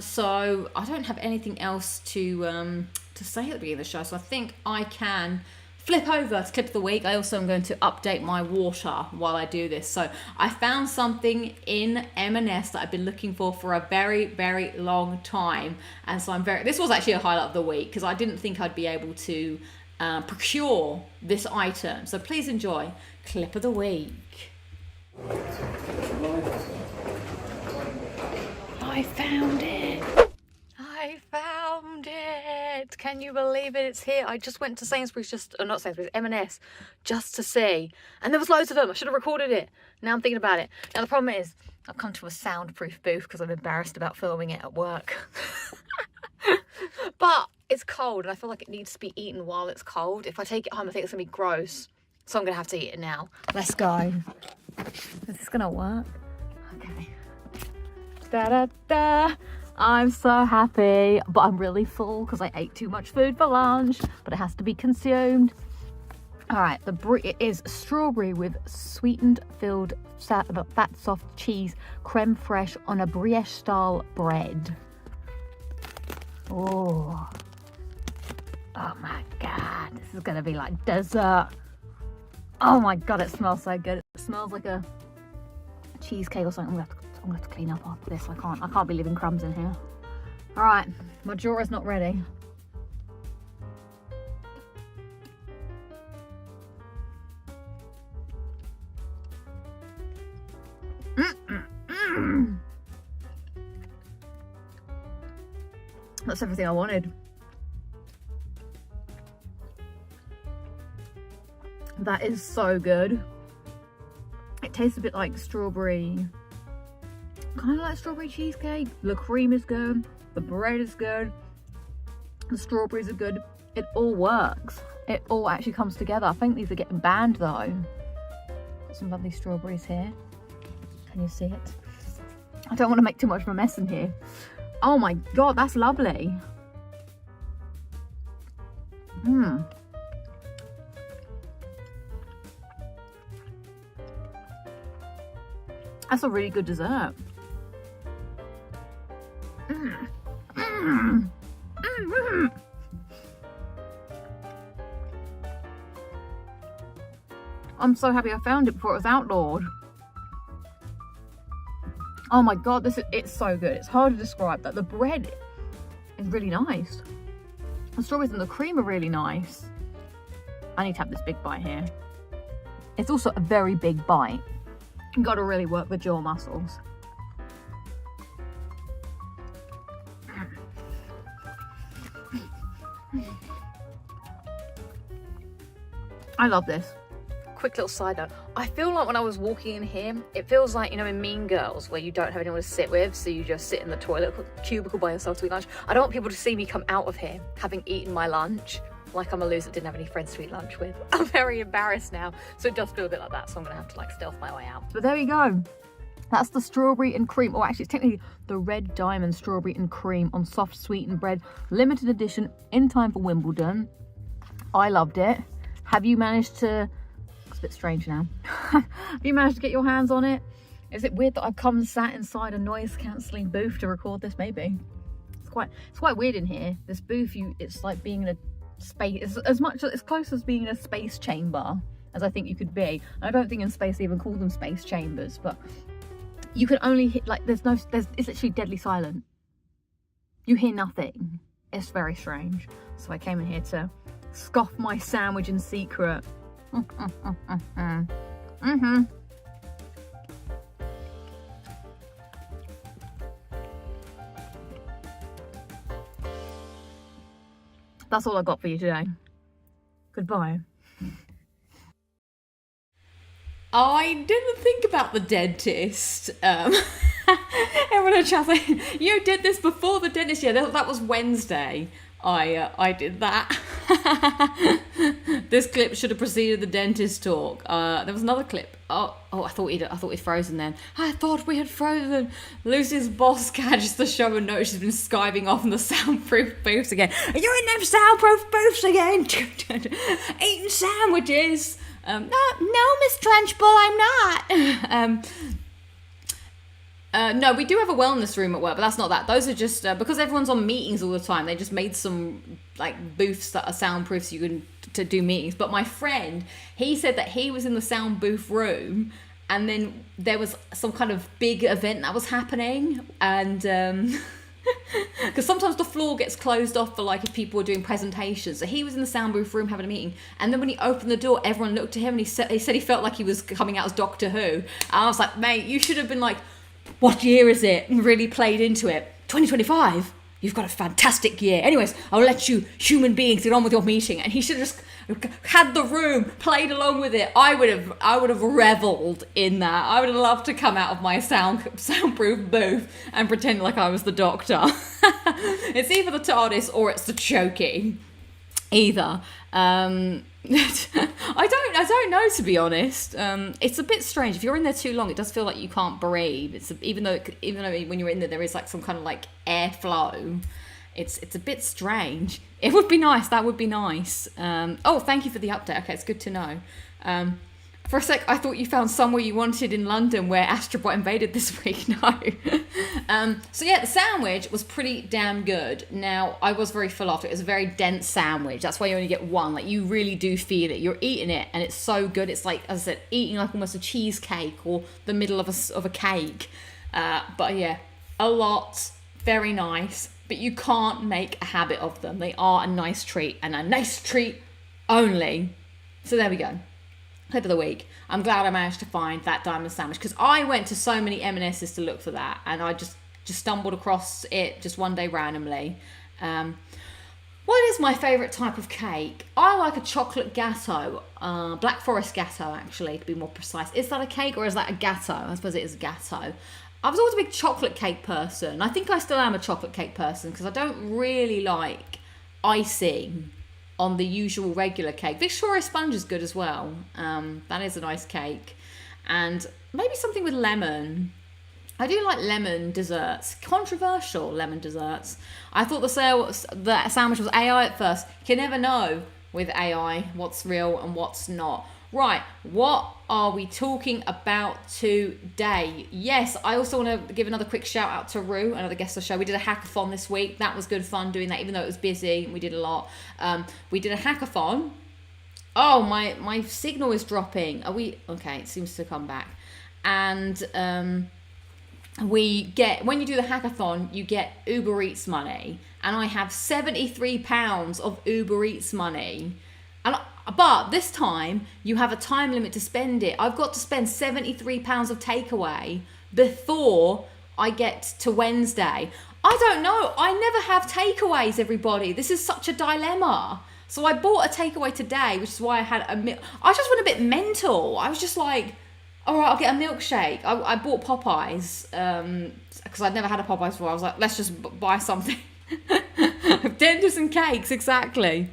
So I don't have anything else to say at the beginning of the show. So I think I can flip over to clip of the week. I also am going to update my water while I do this. So I found something in M&S that I've been looking for a very, very long time. And so this was actually a highlight of the week because I didn't think I'd be able to procure this item. So please enjoy clip of the week. I found it. Can you believe it? It's here. I just went to Sainsbury's, M&S, just to see. And there was loads of them. I should have recorded it. Now I'm thinking about it. Now the problem is, I've come to a soundproof booth because I'm embarrassed about filming it at work. But it's cold and I feel like it needs to be eaten while it's cold. If I take it home, I think it's going to be gross. So I'm going to have to eat it now. Let's go. Is this going to work? Okay. Da-da-da. I'm so happy, but I'm really full because I ate too much food for lunch, but it has to be consumed. All right, it is strawberry with sweetened filled fat soft cheese, creme fraiche on a brioche style bread. Oh my God, this is gonna be like dessert. Oh my God, it smells so good. It smells like a cheesecake or something. I'm gonna have to clean up after this. I can't be leaving crumbs in here. All right, my drawer is not ready. That's everything I wanted. That is so good. It tastes a bit like strawberry. Kind of like strawberry cheesecake. The cream is good. The bread is good. The strawberries are good. It all works. It all actually comes together. I think these are getting banned though. Got some lovely strawberries here. Can you see it? I don't want to make too much of a mess in here. Oh my God, that's lovely. That's a really good dessert. I'm so happy I found it before it was outlawed. Oh my God, it's so good. It's hard to describe that. The bread is really nice. The strawberries and the cream are really nice. I need to have this big bite here. It's also a very big bite. You've got to really work the jaw muscles. I love this. Quick little side note. I feel like when I was walking in here, it feels like, you know, in Mean Girls, where you don't have anyone to sit with, so you just sit in the toilet cubicle by yourself to eat lunch. I don't want people to see me come out of here having eaten my lunch, like I'm a loser that didn't have any friends to eat lunch with. I'm very embarrassed now, so it does feel a bit like that, so I'm gonna have to like stealth my way out. But there we go. That's the strawberry and cream, or actually it's technically the Red Diamond strawberry and cream on soft sweetened bread, limited edition, in time for Wimbledon. I loved it. Have you managed to, it's a bit strange now. Have you managed to get your hands on it? Is it weird that I've come and sat inside a noise cancelling booth to record this? Maybe. It's quite weird in here. This booth, it's like being in a space, as close as being in a space chamber as I think you could be. I don't think in space they even call them space chambers, but you can only hit, like, it's literally deadly silent. You hear nothing. It's very strange. So I came in here to scoff my sandwich in secret. That's all I got for you today. Goodbye. I didn't think about the dentist. Everyone in chat saying, you did this before the dentist. Yeah, that was Wednesday. I did that. This clip should have preceded the dentist talk. There was another clip. Oh, I thought he'd frozen then. I thought we had frozen. Lucy's boss catches the show and notes she's been skiving off in the soundproof booths again. You're in them soundproof booths again, eating sandwiches. No, Miss Trenchbull, I'm not. No, we do have a wellness room at work, but that's not that. Those are just because everyone's on meetings all the time. They just made some like booths that are soundproof so you can to do meetings. But my friend, he said that he was in the sound booth room, and then there was some kind of big event that was happening, and because sometimes the floor gets closed off for like if people are doing presentations. So he was in the sound booth room having a meeting, and then when he opened the door, everyone looked at him, and he said he felt like he was coming out as Doctor Who. And I was like, mate, you should have been like, what year is it? And really played into it. 2025. You've got a fantastic year. Anyways, I'll let you human beings get on with your meeting. And he should have just had the room, played along with it. I would have reveled in that. I would have loved to come out of my soundproof booth and pretend like I was the Doctor. It's either the TARDIS or it's the choking. Either. I don't know, to be honest. It's a bit strange. If you're in there too long, it does feel like you can't breathe. Even though when you're in there is like some kind of like airflow. It's a bit strange. It would be nice. That would be nice. Oh, thank you for the update. Okay, it's good to know. For a sec, I thought you found somewhere you wanted in London where Astrobot invaded this week. No. So yeah, the sandwich was pretty damn good. Now, I was very full after it. It was a very dense sandwich. That's why you only get one. Like, you really do feel it. You're eating it, and it's so good. It's like, as I said, eating like almost a cheesecake or the middle of a cake. But yeah, a lot. Very nice. But you can't make a habit of them. They are a nice treat, and a nice treat only. So there we go. Clip of the week. I'm glad I managed to find that diamond sandwich, because I went to so many M&S's to look for that, and I just stumbled across it just one day randomly. What is my favourite type of cake? I like a chocolate gatto, Black Forest gatto actually, to be more precise. Is that a cake or is that a gatto? I suppose it is a gatto. I was always a big chocolate cake person. I think I still am a chocolate cake person, because I don't really like icing on the usual regular cake. Victoria sponge is good as well. That is a nice cake. And maybe something with lemon. I do like lemon desserts. Controversial lemon desserts. I thought the sandwich was AI at first. You can never know with AI what's real and what's not. Right, what are we talking about today? Yes, I also want to give another quick shout out to Rue, another guest of the show. We did a hackathon this week. That was good fun doing that, even though it was busy. We did a lot. We did a hackathon Oh, my signal is dropping. Are we okay? It seems to come back, and we get, when you do the hackathon, you get Uber Eats money, and I have £73 of Uber Eats money, and but this time you have a time limit to spend it. I've got to spend £73 of takeaway before I get to Wednesday. I don't know. I never have takeaways, everybody. This is such a dilemma. So I bought a takeaway today, which is why I had a milk. I just went a bit mental. I was just like, all right, I'll get a milkshake. I bought Popeyes because I'd never had a Popeyes before. I was like, let's just buy something. Dinners and cakes, exactly.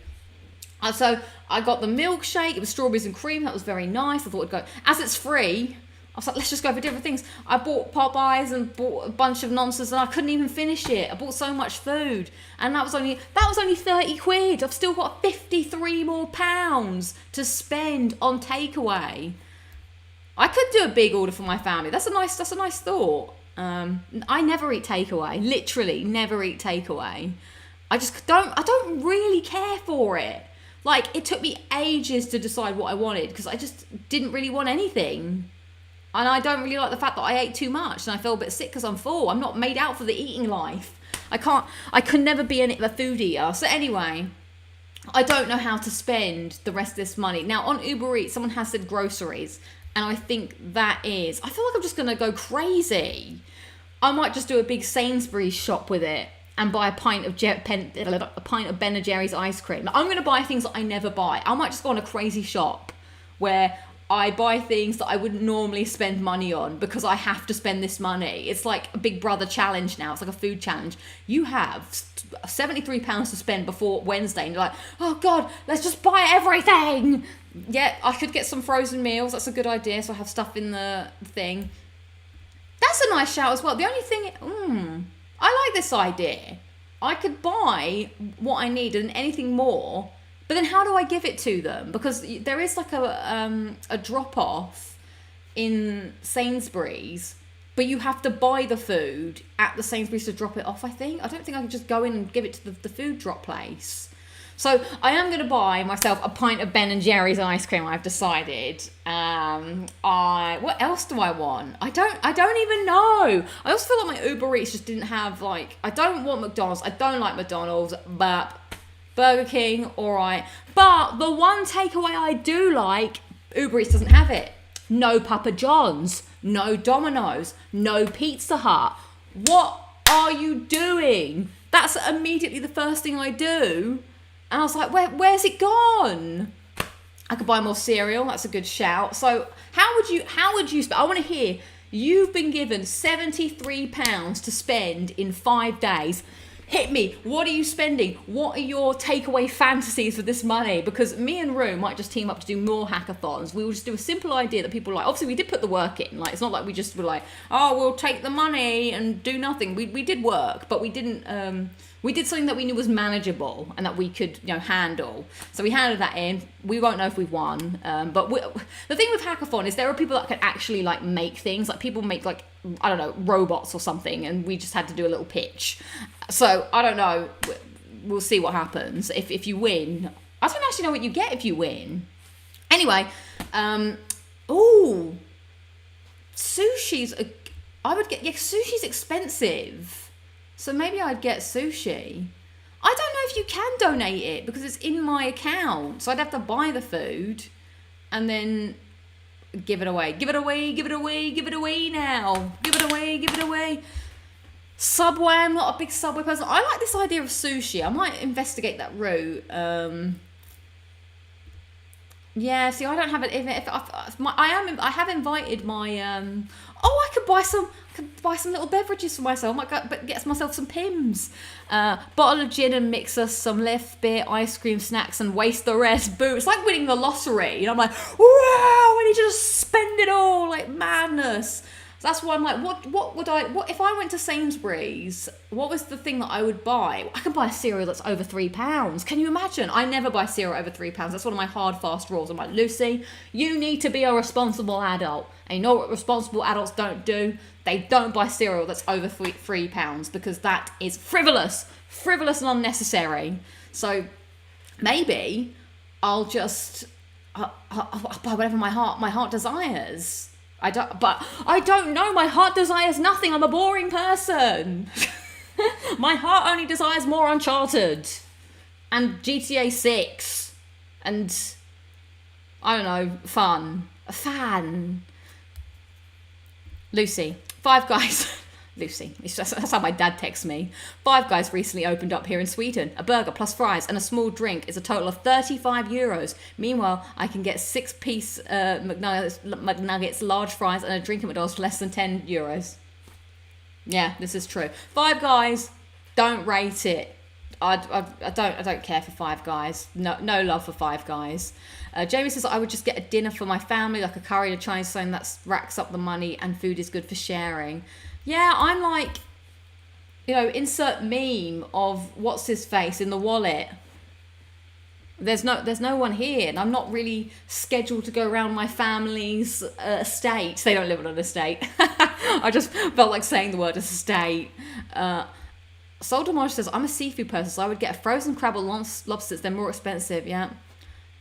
So I got the milkshake. It was strawberries and cream. That was very nice. I thought it'd go, as it's free, I was like, let's just go for different things. I bought Popeyes and bought a bunch of nonsense, and I couldn't even finish it. I bought so much food, and that was only 30 quid. I've still got 53 more pounds to spend on takeaway. I could do a big order for my family. That's a nice thought. I never eat takeaway. Literally never eat takeaway. I don't really care for it. Like, it took me ages to decide what I wanted because I just didn't really want anything. And I don't really like the fact that I ate too much and I feel a bit sick because I'm full. I'm not made out for the eating life. I could never be a food eater. So anyway, I don't know how to spend the rest of this money. Now on Uber Eats, someone has said groceries. And I think I feel like I'm just going to go crazy. I might just do a big Sainsbury's shop with it and buy a pint of Ben and Jerry's ice cream. I'm going to buy things that I never buy. I might just go on a crazy shop where I buy things that I wouldn't normally spend money on because I have to spend this money. It's like a Big Brother challenge now. It's like a food challenge. You have £73 to spend before Wednesday and you're like, oh God, let's just buy everything. Yeah, I could get some frozen meals. That's a good idea. So I have stuff in the thing. That's a nice shout as well. The only thing, I like this idea. I could buy what I need and anything more. But then how do I give it to them? Because there is like a drop-off in Sainsbury's, but you have to buy the food at the Sainsbury's to drop it off, I think. I don't think I can just go in and give it to the food drop place. So I am going to buy myself a pint of Ben and Jerry's ice cream, I've decided. What else do I want? I don't even know. I also feel like my Uber Eats just didn't have, like, I don't want McDonald's. I don't like McDonald's, but Burger King, all right. But the one takeaway I do like, Uber Eats doesn't have it. No Papa John's, no Domino's, no Pizza Hut. What are you doing? That's immediately the first thing I do. And I was like, where's it gone? I could buy more cereal. That's a good shout. So how would you I want to hear, you've been given £73 to spend in 5 days. Hit me. What are you spending? What are your takeaway fantasies for this money? Because me and Rue might just team up to do more hackathons. We will just do a simple idea that people like. Obviously, we did put the work in. Like, it's not like we just were like, oh, we'll take the money and do nothing. We did work, but we didn't. We did something that we knew was manageable and that we could, handle. So we handed that in. We won't know if we've won. But the thing with hackathon is there are people that can actually like make things. Like people make like, I don't know, robots or something. And we just had to do a little pitch. So I don't know. We'll see what happens. If you win, I don't actually know what you get if you win. Anyway, sushi's. Sushi's expensive. So maybe I'd get sushi. I don't know if you can donate it because it's in my account. So I'd have to buy the food and then give it away. Give it away, give it away, give it away now. Give it away, give it away. Subway, I'm not a big Subway person. I like this idea of sushi. I might investigate that route. Yeah, see, I don't have it. I have invited my. I could buy some little beverages for myself. I might go, but get myself some Pims. Bottle of gin and mix us some left beer, ice cream, snacks, and waste the rest. Boo! It's like winning the lottery. I'm like, wow! I need to just spend it all like madness. So that's why I'm like, what if I went to Sainsbury's, what was the thing that I would buy? I can buy a cereal that's over £3. Can you imagine? I never buy cereal over £3. That's one of my hard, fast rules. I'm like, Lucy, you need to be a responsible adult. And you know what responsible adults don't do? They don't buy cereal that's over £3 because that is frivolous and unnecessary. So maybe I'll just buy whatever my heart desires. I don't know. My heart desires nothing. I'm a boring person. My heart only desires more Uncharted and GTA 6 and I don't know, a fan. Lucy, Five Guys. Lucy, that's how my dad texts me. Five Guys recently opened up here in Sweden. A burger plus fries and a small drink is a total of €35. Meanwhile, I can get 6-piece McNuggets, large fries, and a drink at McDonald's for less than €10. Yeah, this is true. Five Guys, don't rate it. I don't care for Five Guys. No love for Five Guys. Jamie says I would just get a dinner for my family, like a curry, a Chinese something that racks up the money, and food is good for sharing. Yeah, I'm like, insert meme of what's his face in the wallet. There's no one here, and I'm not really scheduled to go around my family's estate. They don't live on an estate. I just felt like saying the word estate. Soldomaj says, I'm a seafood person, so I would get a frozen crab or lobsters. They're more expensive, yeah.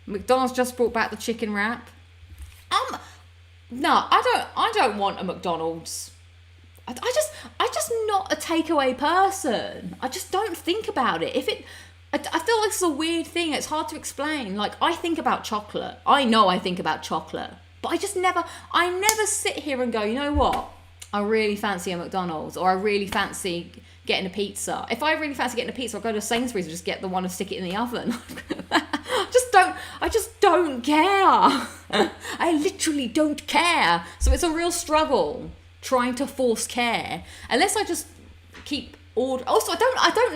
McDonald's just brought back the chicken wrap. No, I don't want a McDonald's. I just not a takeaway person. I just don't think about it. I feel like it's a weird thing. It's hard to explain. Like, I think about chocolate. I know I think about chocolate. But I never sit here and go, you know what? I really fancy a McDonald's, or I really fancy getting a pizza. If I really fancy getting a pizza, I'll go to Sainsbury's and just get the one and stick it in the oven. I just don't care. I literally don't care. So it's a real struggle trying to force care, unless I just keep ordering. Also, I don't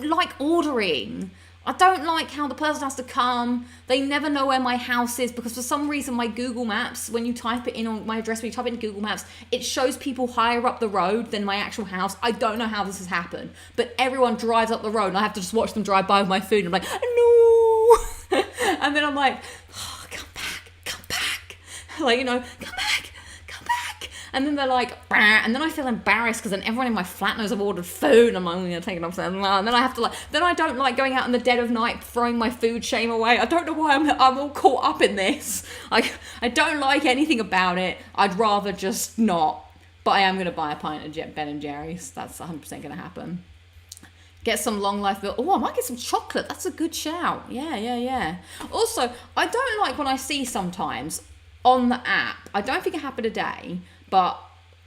like ordering. I don't like how the person has to come. They never know where my house is, because for some reason my Google Maps, when you type it in on my address, when you type it in Google Maps, it shows people higher up the road than my actual house. I don't know how this has happened, but everyone drives up the road and I have to just watch them drive by with my food, and I'm like, no. And then I'm like, oh, come back. Like, come back. And then they're like, bah, and then I feel embarrassed because then everyone in my flat knows I've ordered food, and I'm like, I'm going to take it off. And then I have to then I don't like going out in the dead of night throwing my food shame away. I don't know why I'm all caught up in this. I don't like anything about it. I'd rather just not. But I am going to buy a pint of Ben & Jerry's. That's 100% going to happen. Get some long life milk. Oh, I might get some chocolate. That's a good shout. Yeah. Also, I don't like when I see sometimes on the app, I don't think it happened today, but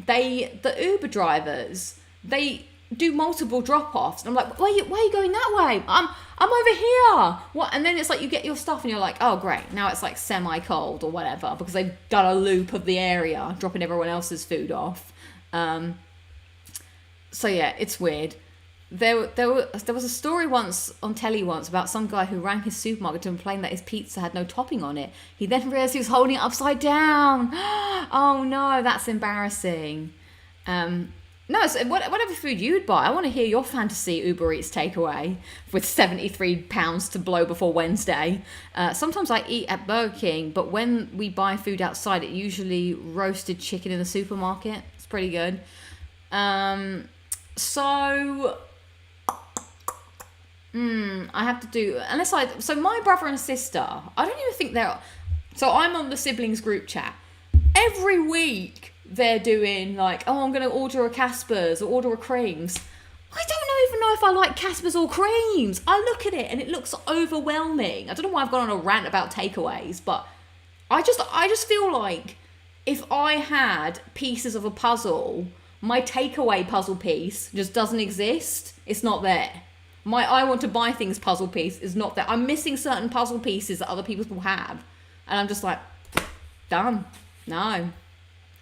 the Uber drivers, they do multiple drop-offs. And I'm like, why are you going that way? I'm over here. What? And then it's like you get your stuff and you're like, oh, great. Now it's like semi-cold or whatever, because they've done a loop of the area, dropping everyone else's food off. So yeah, it's weird. There was a story once on telly about some guy who rang his supermarket to complain that his pizza had no topping on it. He then realised he was holding it upside down. Oh no, that's embarrassing. No, so whatever food you'd buy, I want to hear your fantasy Uber Eats takeaway with £73 to blow before Wednesday. Sometimes I eat at Burger King, but when we buy food outside, it usually roasted chicken in the supermarket. It's pretty good. I have to do, so my brother and sister, I don't even think so I'm on the siblings group chat. Every week they're doing like, oh, I'm going to order a Casper's or order a Creams. I don't even know if I like Casper's or Creams. I look at it and it looks overwhelming. I don't know why I've gone on a rant about takeaways, but I just feel like if I had pieces of a puzzle, my takeaway puzzle piece just doesn't exist. It's not there. My I want to buy things puzzle piece is not there. I'm missing certain puzzle pieces that other people will have. And I'm just like, done. No.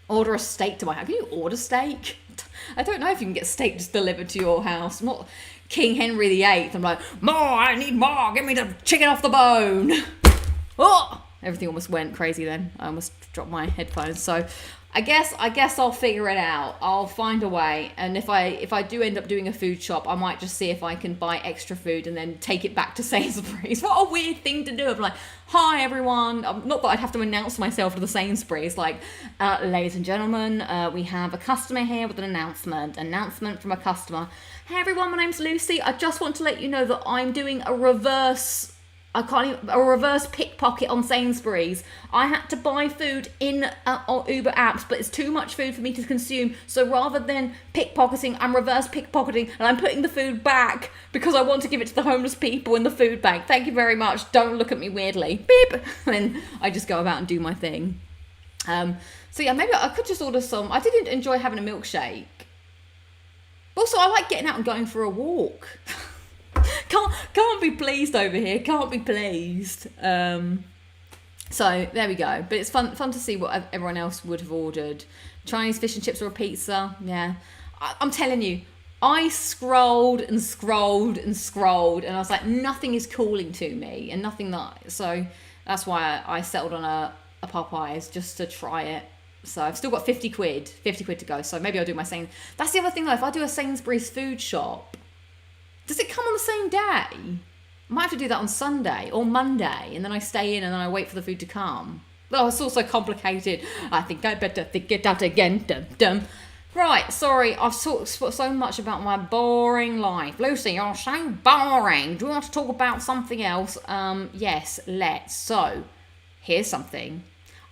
Order a steak to my house. Can you order steak? I don't know if you can get steak just delivered to your house. I'm not King Henry VIII. I'm like, more, I need more. Give me the chicken off the bone. Oh! Everything almost went crazy then. I almost dropped my headphones. So I guess I'll figure it out. I'll find a way. And if I do end up doing a food shop, I might just see if I can buy extra food and then take it back to Sainsbury's. What a weird thing to do. I'm like, hi everyone. Not that I'd have to announce myself to the Sainsbury's. Like, ladies and gentlemen, we have a customer here with an announcement. Announcement from a customer. Hey everyone, my name's Lucy. I just want to let you know that I'm doing a reverse I can't even, a reverse pickpocket on Sainsbury's. I had to buy food in Uber apps, but it's too much food for me to consume. So rather than pickpocketing, I'm reverse pickpocketing, and I'm putting the food back because I want to give it to the homeless people in the food bank. Thank you very much. Don't look at me weirdly. Beep. And then I just go about and do my thing. So yeah, maybe I could just order some. I did enjoy having a milkshake. Also, I like getting out and going for a walk. Can't be pleased over here. Can't be pleased. So there we go. But it's fun to see what everyone else would have ordered. Chinese fish and chips or a pizza. Yeah, I'm telling you, I scrolled and scrolled and scrolled, and I was like, nothing is calling to me, and nothing that. So that's why I settled on a Popeyes just to try it. So I've still got 50 quid to go. So maybe I'll do my Sainsbury's. That's the other thing though. If I do a Sainsbury's food shop, does it come on the same day? I might have to do that on Sunday or Monday, and then I stay in and then I wait for the food to come. Oh, it's all so complicated. I think I better think it out again. Dum dum. Right, sorry, I've talked so much about my boring life. Lucy, you're so boring. Do you want to talk about something else? Yes, let's. So, here's something.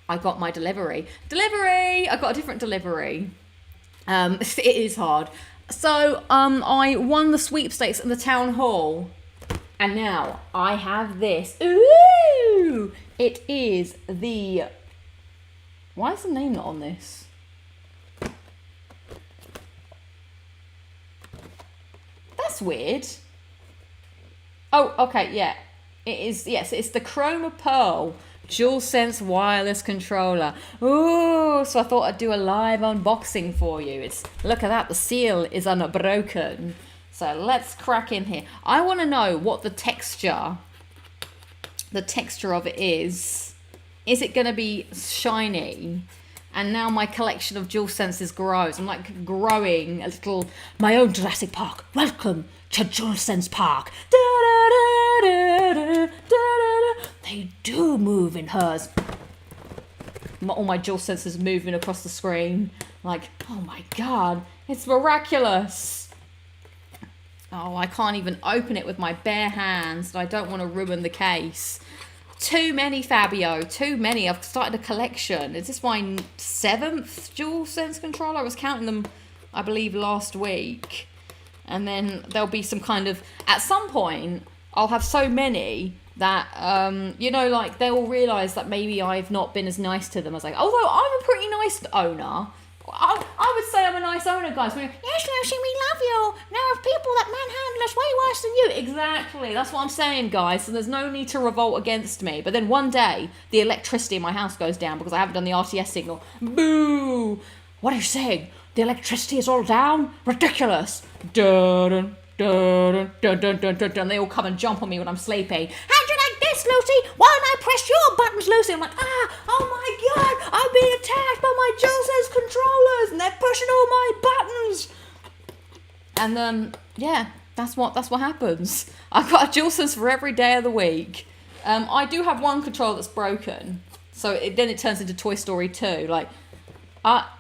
I got my delivery. I got a different delivery. It is hard. So, I won the sweepstakes at the town hall. And now I have this. Ooh! It is the... Why is the name not on this? That's weird. Oh, okay, yeah. It is, yes, it's the Chroma Pearl DualSense wireless controller. Ooh, so I thought I'd do a live unboxing for you. Look at that, the seal is unbroken. So let's crack in here. I want to know what the texture of it is. Is it going to be shiny? And now my collection of DualSenses grows. I'm like growing a little, my own Jurassic Park. Welcome to DualSense Park. Da, da, da, da, da, da. They do move in hers. All my DualSenses moving across the screen. Like, oh my God, it's miraculous. Oh, I can't even open it with my bare hands. I don't want to ruin the case. Too many, Fabio. Too many. I've started a collection. Is this my 7th DualSense controller? I was counting them, I believe, last week. And then there'll be some kind of... At some point, I'll have so many that, you know, like, they'll realise that maybe I've not been as nice to them as like... Although I'm a pretty nice owner. I would say I'm a nice owner, guys. Yes, Lucy, we love you. There are people that manhandle us way worse than you. Exactly. That's what I'm saying, guys. So there's no need to revolt against me. But then one day, the electricity in my house goes down because I haven't done the RTS signal. Boo! What are you saying? The electricity is all down? Ridiculous. Dun, dun, dun, dun, dun, dun, dun. They all come and jump on me when I'm sleeping. How'd you like this, Lucy? Why don't I press your buttons, Lucy? I'm like, oh my God, I'm being attacked by my DualSense controllers and they're pushing all my buttons. And yeah, that's what happens. I've got a DualSense for every day of the week. I do have one controller that's broken, so then it turns into Toy Story 2. Like,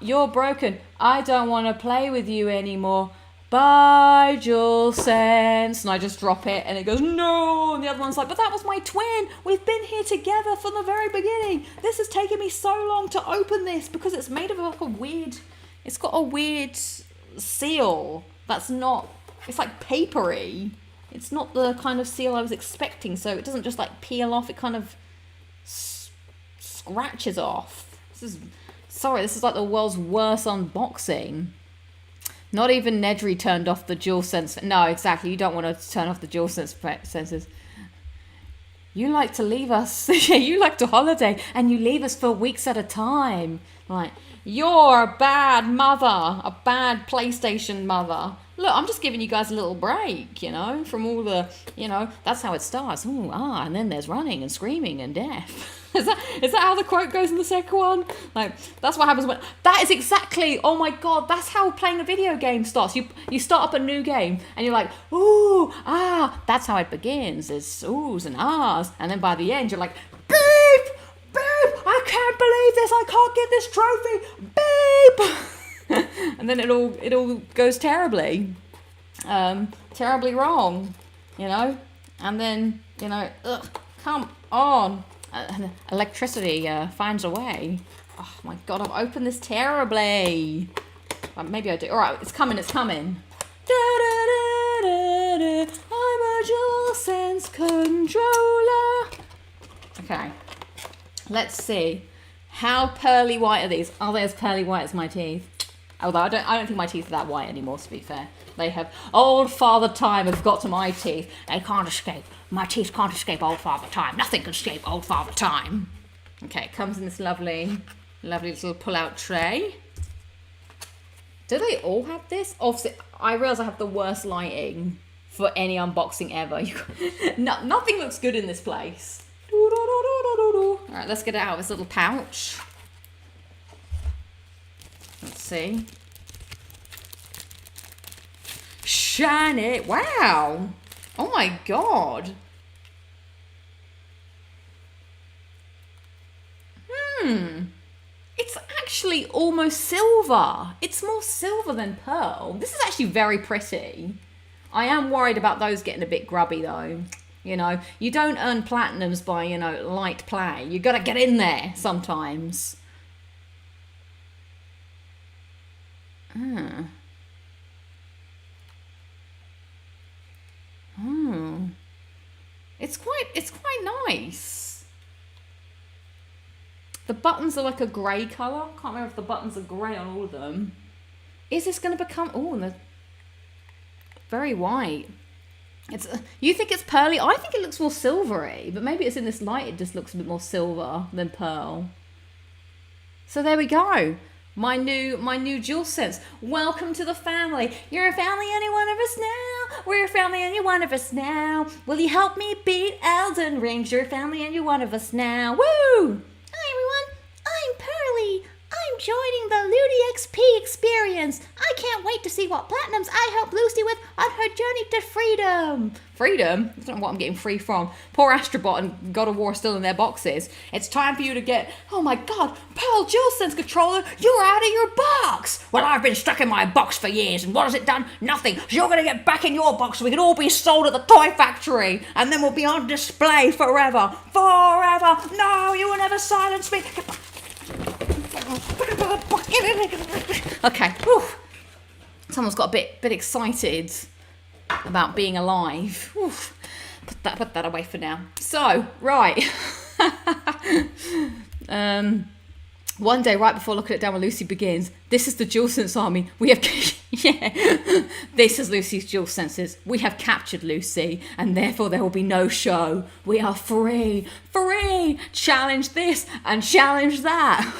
you're broken. I don't want to play with you anymore. Bye, DualSense. And I just drop it and it goes, no. And the other one's like, but that was my twin. We've been here together from the very beginning. This has taken me so long to open this because it's made of like a weird, it's got a weird seal that's not, it's like papery. It's not the kind of seal I was expecting. So it doesn't just like peel off. It kind of scratches off. This is like the world's worst unboxing. Not even Nedry turned off the DualSense. No, exactly. You don't want to turn off the DualSense sensors. You like to leave us. You like to holiday and you leave us for weeks at a time. Like, you're a bad mother. A bad PlayStation mother. Look, I'm just giving you guys a little break, you know, from all the, you know, that's how it starts. Ooh, and then there's running and screaming and death. Is that how the quote goes in the second one? Like, that's what happens when... That is exactly... Oh my God, that's how playing a video game starts. You start up a new game and you're like, ooh, that's how it begins. There's oohs and ahs. And then by the end, you're like, beep, beep, I can't believe this. I can't get this trophy. Beep. And then it all goes terribly. Terribly wrong, you know? And then, you know, ugh. Come on. Electricity finds a way. Oh my god, I've opened this terribly. Maybe I do. Alright, it's coming, it's coming. I'm a DualSense controller. Okay. Let's see. How pearly white are these? Are they as pearly white as my teeth? Although I don't think my teeth are that white anymore, to be fair. They have old Father Time has got to my teeth. They can't escape. My teeth can't escape old Father Time. Nothing can escape old Father Time. Okay, it comes in this lovely little pull-out tray. Do they all have this? Obviously, I realise I have the worst lighting for any unboxing ever. Nothing looks good in this place. Alright, let's get it out of this little pouch. Let's see. Shine it. Wow. Oh my god. It's actually almost silver. It's more silver than pearl. This is actually very pretty. I am worried about those getting a bit grubby though. You know, you don't earn platinums by, you know, light play. You gotta get in there sometimes. It's quite nice. The buttons are like a grey colour. Can't remember if the buttons are grey on all of them. Is this going to become... Oh, they're very white. It's. You think it's pearly? I think it looks more silvery, but maybe it's in this light. It just looks a bit more silver than pearl. So there we go. My new DualSense. Welcome to the family. You're a family, any one of us now. We're a family, any one of us now. Will you help me beat Elden Ring? You're a family, any one of us now. Woo! Hi everyone. I'm Pearly. I'm joining the LudiXP experience. I can't wait to see what platinums I help Lucy with on her journey to freedom. Freedom? I don't know what I'm getting free from. Poor Astrobot and God of War are still in their boxes. It's time for you to get... Oh my god, Pearl DualSense controller, you're out of your box. Well, I've been stuck in my box for years, and what has it done? Nothing. So you're going to get back in your box so we can all be sold at the toy factory, and then we'll be on display forever. Forever. No, you will never silence me. Okay. Whew. Someone's got a bit excited about being alive. Whew. Put that away for now. So, right. One day, right before Looking It Down with Lucy begins, this is the DualSense army. We have... Yeah. This is Lucy's DualSenses. We have captured Lucy, and therefore there will be no show. We are free. Free! Challenge this and challenge that.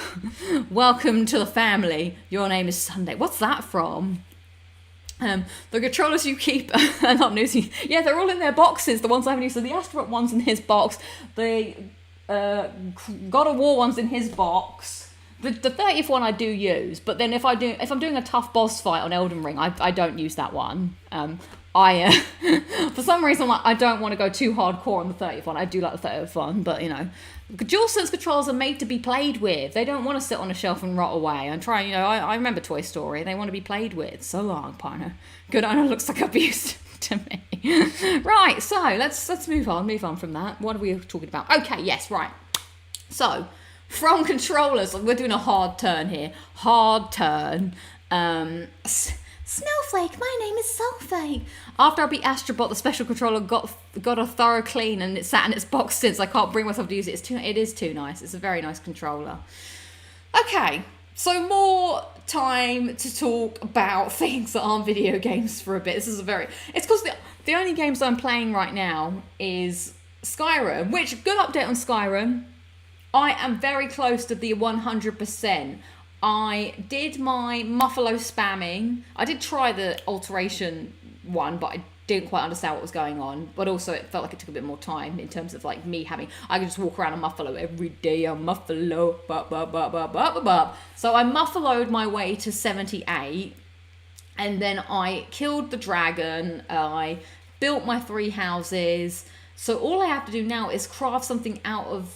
Welcome to the family. Your name is Sunday. What's that from? The controllers you keep are not new. Yeah, they're all in their boxes. The ones I haven't used. So the Astrobot one's in his box. The God of War one's in his box. The 30th one I do use, but then if I'm doing a tough boss fight on Elden Ring, I don't use that one. For some reason I don't want to go too hardcore on the 30th one. I do like the 30th one, but you know, DualSense controllers are made to be played with. They don't want to sit on a shelf and rot away. I'm trying, you know, I remember Toy Story. They want to be played with. So long, partner. Good, I know it looks like abuse to me. Right, so let's move on from that. What are we talking about? Okay, yes, right. So, from controllers, we're doing a hard turn here. Hard turn. Snowflake, my name is Sulfate. After I beat Astrobot, the special controller got a thorough clean, and it's sat in its box since. I can't bring myself to use it. It is too nice. It's a very nice controller. Okay, so more time to talk about things that aren't video games for a bit. It's because the only games I'm playing right now is Skyrim, which, good update on Skyrim. I am very close to the 100%. I did my Muffalo spamming. I did try the alteration one, but I didn't quite understand what was going on. But also it felt like it took a bit more time in terms of like me I could just walk around a Muffalo every day. A Muffalo, So I Muffaloed my way to 78. And then I killed the dragon. I built my 3 houses. So all I have to do now is craft something out of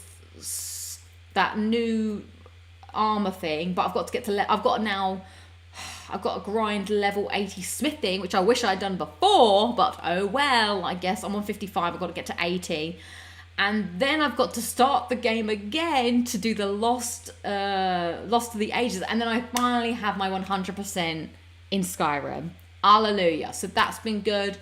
that new armor thing, but I've got to get to I've got to grind level 80 smithing, which I wish I'd done before, but oh well, I guess I'm on 55. I've got to get to 80, And then I've got to start the game again to do the Lost to the Ages. And then I finally have my 100% in Skyrim. Hallelujah. So that's been good.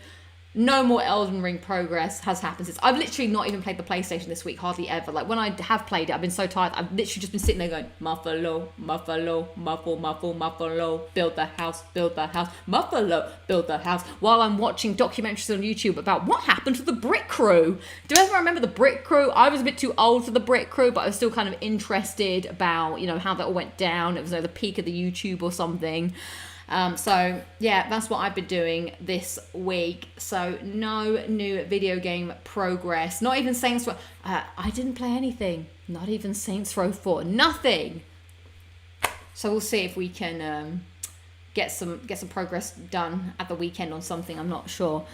No more Elden Ring progress has happened since. I've literally not even played the PlayStation this week, hardly ever. Like, when I have played it, I've been so tired. I've literally just been sitting there going, Muffalo, Muffalo, Muffle, Muffle, Muffalo, build the house, Muffalo, build the house, while I'm watching documentaries on YouTube about what happened to the Brick Crew. Do you ever remember the Brick Crew? I was a bit too old for the Brick Crew, but I was still kind of interested about, you know, how that all went down. It was like the peak of the YouTube or something. So yeah, that's what I've been doing this week. So no new video game progress, not even Saints Row. I didn't play anything, not even Saints Row 4, nothing. So we'll see if we can get some progress done at the weekend on something. I'm not sure.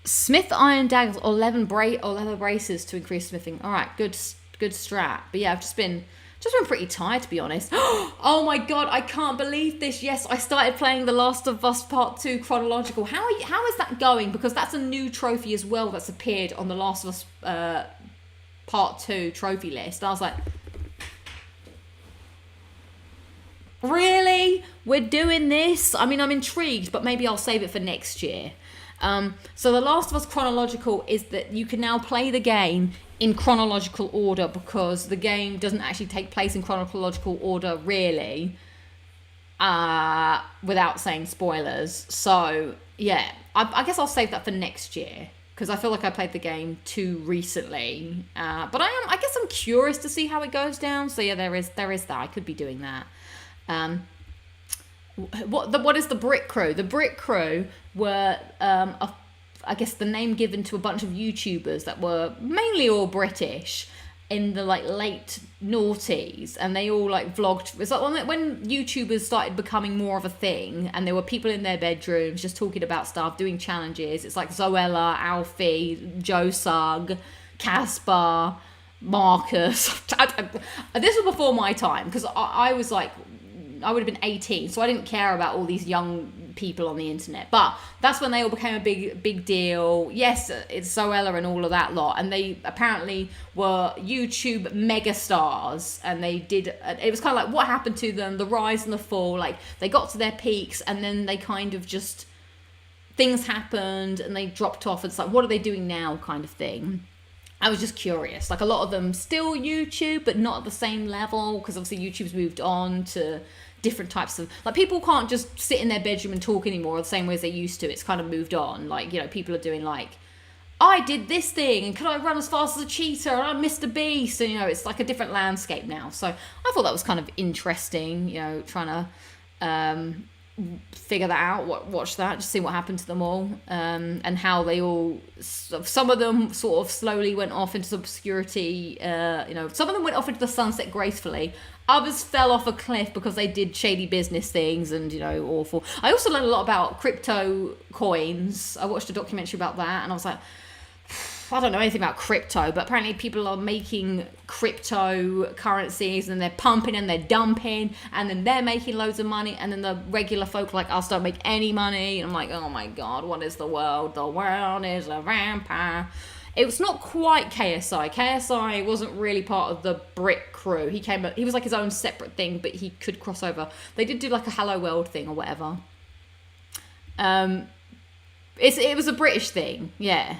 Smith iron daggers or leather braces to increase smithing. All right, good strat. But yeah, I've just been pretty tired, to be honest. Oh my god, I can't believe this. Yes, I started playing The Last of Us Part 2 chronological. How is that going? Because that's a new trophy as well that's appeared on The Last of Us Part 2 trophy list. I was like, really? We're doing this? I mean, I'm intrigued, but maybe I'll save it for next year. So The Last of Us chronological is that you can now play the game in chronological order, because the game doesn't actually take place in chronological order, really, without saying spoilers. So yeah, I guess I'll save that for next year, because I feel like I played the game too recently. But I guess I'm curious to see how it goes down. So yeah, there is that. I could be doing that. What is the Brick Crew? The Brick Crew were I guess the name given to a bunch of YouTubers that were mainly all British in the like late noughties, and they all like vlogged. It's like when YouTubers started becoming more of a thing, and there were people in their bedrooms just talking about stuff, doing challenges. It's like Zoella, Alfie, Joe Sugg, Caspar, Marcus. This was before my time, because I was like, I would have been 18, so I didn't care about all these young people on the internet. But that's when they all became a big deal. Yes, it's Zoella and all of that lot, and they apparently were YouTube megastars, and they did, it was kind of like what happened to them, the rise and the fall. Like, they got to their peaks, and then they kind of just, things happened and they dropped off. It's like, what are they doing now, kind of thing. I was just curious. Like, a lot of them still YouTube, but not at the same level, because obviously YouTube's moved on to different types of, like, people can't just sit in their bedroom and talk anymore the same way as they used to. It's kind of moved on. Like, you know, people are doing like, I did this thing, and could I run as fast as a cheetah, and I'm Mr. Beast, and you know, it's like a different landscape now. So I thought that was kind of interesting, you know, trying to figure that out, watch that, just see what happened to them all, and how they all, some of them sort of slowly went off into obscurity. You know, some of them went off into the sunset gracefully. Others fell off a cliff because they did shady business things and, you know, awful. I also learned a lot about crypto coins. I watched a documentary about that, and I was like, I don't know anything about crypto, but apparently people are making cryptocurrencies, and they're pumping and they're dumping, and then they're making loads of money, and then the regular folk like us don't make any money. And I'm like, oh my god, what is the world? The world is a vampire. It was not quite KSI. KSI wasn't really part of the Brick Crew. He was like his own separate thing, but he could cross over. They did do like a Hello World thing or whatever. It was a British thing, yeah.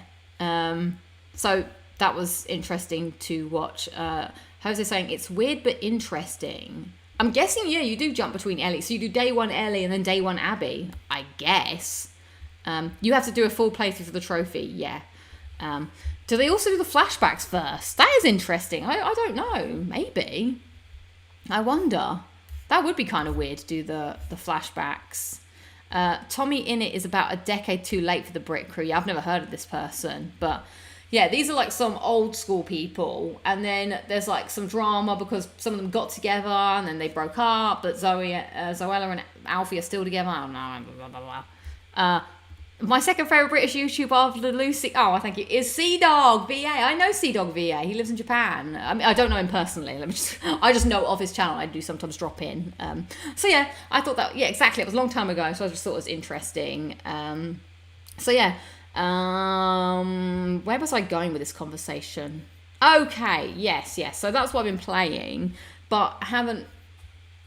So that was interesting to watch. Jose saying it's weird but interesting. I'm guessing, yeah, you do jump between Ellie. So you do day one Ellie and then day one Abby, I guess. You have to do a full playthrough for the trophy, yeah. Do they also do the flashbacks first? That is interesting. I don't know. Maybe. I wonder. That would be kind of weird to do the flashbacks. Tommy Innit is about a decade too late for the Brick Crew. Yeah, I've never heard of this person, but yeah, these are like some old school people, and then there's like some drama because some of them got together and then they broke up, but Zoella and Alfie are still together. I don't know, blah, blah, blah. My second favourite British YouTuber after Lucy, thank you, is Sea-Dog VA. I know Sea-Dog VA. He lives in Japan. I mean, I don't know him personally. I just know of his channel. I do sometimes drop in. So yeah, I thought that, yeah, exactly. It was a long time ago, so I just thought it was interesting. So yeah, where was I going with this conversation? Okay, yes. So that's what I've been playing, but I haven't.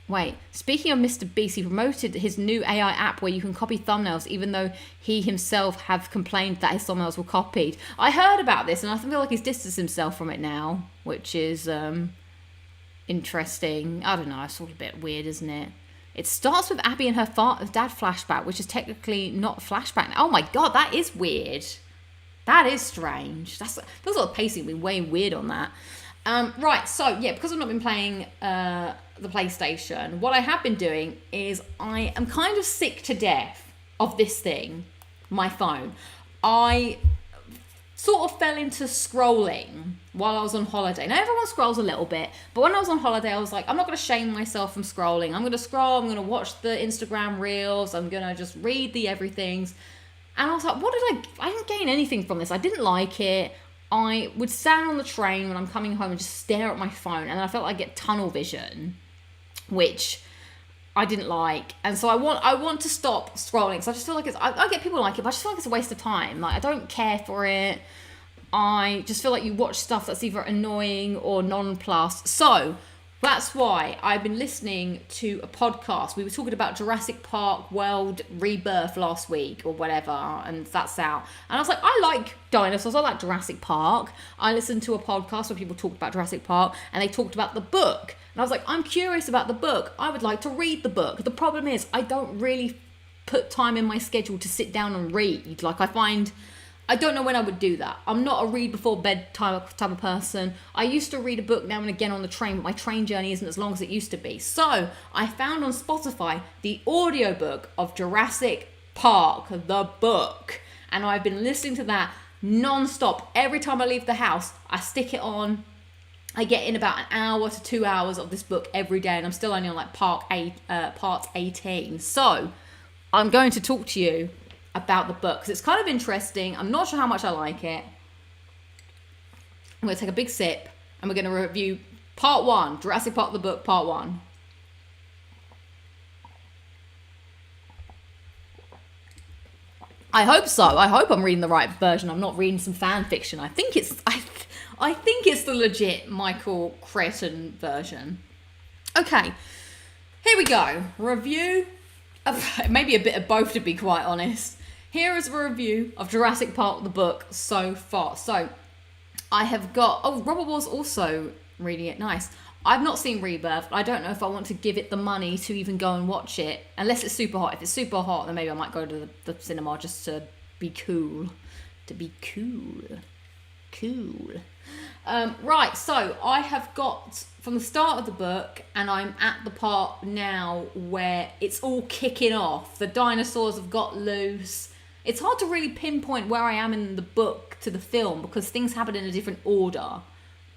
Wait, speaking of Mr. Beast, he promoted his new AI app where you can copy thumbnails, even though he himself have complained that his thumbnails were copied. I heard about this, and I feel like he's distanced himself from it now, which is interesting. I don't know, it's all a bit weird, isn't it? It starts with Abby and her dad flashback, which is technically not flashback. Oh my god, that is weird. That is strange. Feels like the pacing would be way weird on that. Right, so yeah, because I've not been playing the PlayStation, what I have been doing is I am kind of sick to death of this thing, my phone. I sort of fell into scrolling while I was on holiday. Now, everyone scrolls a little bit, but when I was on holiday, I was like, I'm not going to shame myself from scrolling. I'm going to scroll, I'm going to watch the Instagram reels, I'm going to just read the everythings. And I was like, I didn't gain anything from this. I didn't like it. I would stand on the train when I'm coming home and just stare at my phone, and I felt like I get tunnel vision, which I didn't like. And so I want to stop scrolling. So I just feel like I get people like it, but I just feel like it's a waste of time. Like, I don't care for it. I just feel like you watch stuff that's either annoying or nonplussed. So that's why I've been listening to a podcast. We were talking about Jurassic Park World Rebirth last week or whatever, and that's out. And I was like, I like dinosaurs. I like Jurassic Park. I listened to a podcast where people talked about Jurassic Park, and they talked about the book. And I was like, I'm curious about the book. I would like to read the book. The problem is I don't really put time in my schedule to sit down and read. Like, I don't know when I would do that. I'm not a read before bed type of person. I used to read a book now and again on the train, but my train journey isn't as long as it used to be. So I found on Spotify the audiobook of Jurassic Park, the book. And I've been listening to that non-stop. Every time I leave the house, I stick it on. I get in about an hour to 2 hours of this book every day, and I'm still only on like part 18. So I'm going to talk to you about the book because it's kind of interesting. I'm not sure how much I like it. I'm going to take a big sip and we're going to review part 1, Jurassic Park the book, part 1. I hope so. I hope I'm reading the right version. I'm not reading some fan fiction. I think it's the legit Michael Crichton version. Okay, here we go. Review of maybe a bit of both, to be quite honest. Here is a review of Jurassic Park the book so far. So I have got, Robert was also reading it. Nice. I've not seen Rebirth. I don't know if I want to give it the money to even go and watch it, unless it's super hot. If it's super hot, then maybe I might go to the cinema just to be cool. Right, so I have got from the start of the book, and I'm at the part now where it's all kicking off. The dinosaurs have got loose. It's hard to really pinpoint where I am in the book to the film because things happen in a different order.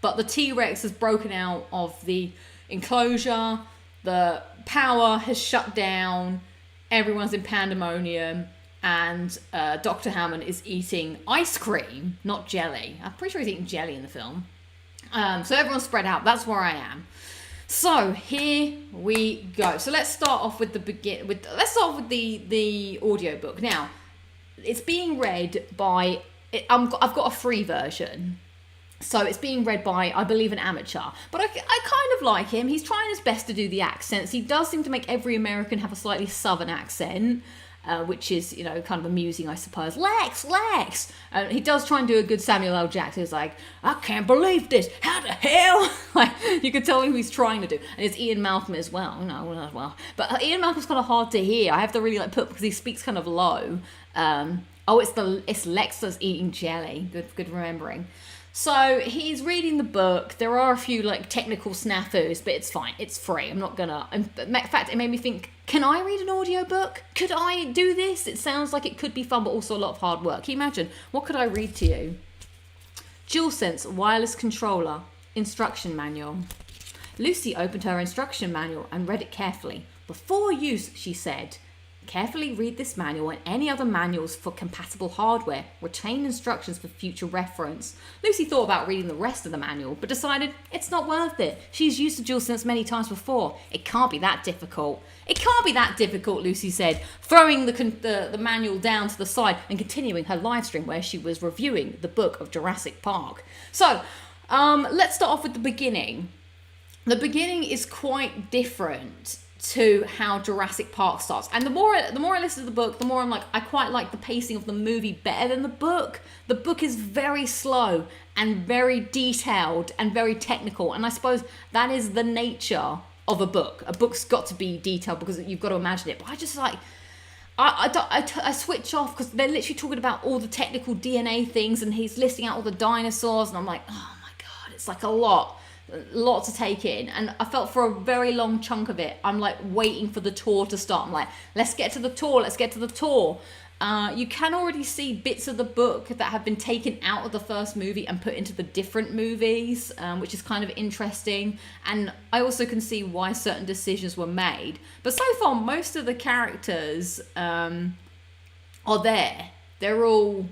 But the T-Rex has broken out of the enclosure, the power has shut down, everyone's in pandemonium, and Dr. Hammond is eating ice cream, not jelly. I'm pretty sure he's eating jelly in the film. So everyone's spread out. That's where I am. So here we go. So let's start off with the audiobook. Now, it's being read by. I've got a free version. So it's being read by, I believe, an amateur. But I kind of like him. He's trying his best to do the accents. He does seem to make every American have a slightly southern accent, which is, kind of amusing, I suppose. Lex! He does try and do a good Samuel L. Jackson. He's like, I can't believe this. How the hell? Like, you can tell who he's trying to do. And it's Ian Malcolm as well. But Ian Malcolm's kind of hard to hear. I have to really put, because he speaks kind of low. It's Lex that's eating jelly. Good remembering. So he's reading the book. There are a few technical snafus, but it's fine. It's free. I'm not gonna. In fact, it made me think, can I read an audiobook? Could I do this? It sounds like it could be fun, but also a lot of hard work. Can you imagine? What could I read to you? DualSense wireless controller instruction manual. Lucy opened her instruction manual and read it carefully. Before use, she said, carefully read this manual and any other manuals for compatible hardware. Retain instructions for future reference. Lucy thought about reading the rest of the manual, but decided it's not worth it. She's used to DualSense many times before. It can't be that difficult. It can't be that difficult, Lucy said, throwing the manual down to the side and continuing her live stream where she was reviewing the book of Jurassic Park. So, Let's start off with the beginning. The beginning is quite different to how Jurassic Park starts. And the more I listen to the book, the more I'm like, I quite like the pacing of the movie better than the book. The book is very slow and very detailed and very technical. And I suppose that is the nature of a book. A book's got to be detailed because you've got to imagine it. But I just like, I switch off because they're literally talking about all the technical DNA things and he's listing out all the dinosaurs. And I'm like, oh my God, it's like a lot to take in. And I felt for a very long chunk of it, I'm like waiting for the tour to start. I'm like, let's get to the tour. You can already see bits of the book that have been taken out of the first movie and put into the different movies, which is kind of interesting. And I also can see why certain decisions were made. But so far, most of the characters are there. They're all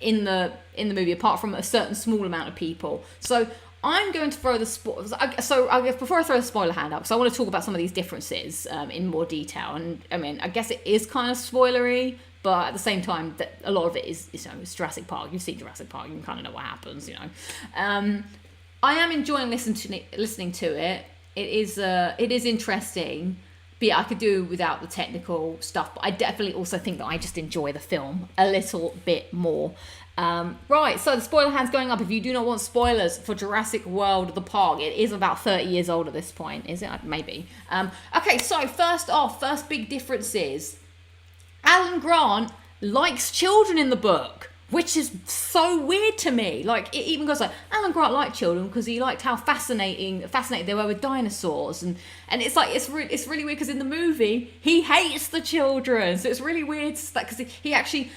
in the movie, apart from a certain small amount of people. So I'm going to throw the spoilers. Before I throw the spoiler hand up, because I want to talk about some of these differences in more detail. And I mean, I guess it is kind of spoilery, but at the same time, that a lot of it is it's Jurassic Park. You've seen Jurassic Park, you kind of know what happens, I am enjoying listening to it. It is interesting. But yeah, I could do without the technical stuff, but I definitely also think that I just enjoy the film a little bit more. Right, so the spoiler hand's going up. If you do not want spoilers for Jurassic World, the park, it is about 30 years old at this point, is it? Maybe. Okay, so first big difference is Alan Grant likes children in the book, which is so weird to me. Like, it even goes like, Alan Grant liked children because he liked how fascinated they were with dinosaurs. And it's like, it's really weird because in the movie, he hates the children. So it's really weird because he actually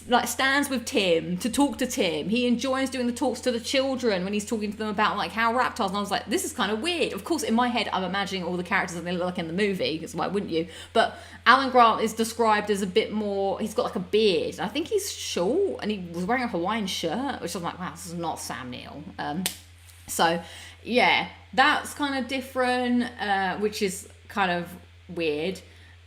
like stands with Tim to talk to Tim. He enjoys doing the talks to the children when he's talking to them about like how reptiles. And I was like, this is kind of weird. Of course, in my head, I'm imagining all the characters that they look like in the movie, because why wouldn't you? But Alan Grant is described as a bit more, he's got like a beard. I think he's short and he was wearing a Hawaiian shirt, which I was like, wow, this is not Sam Neill. So yeah, that's kind of different, which is kind of weird.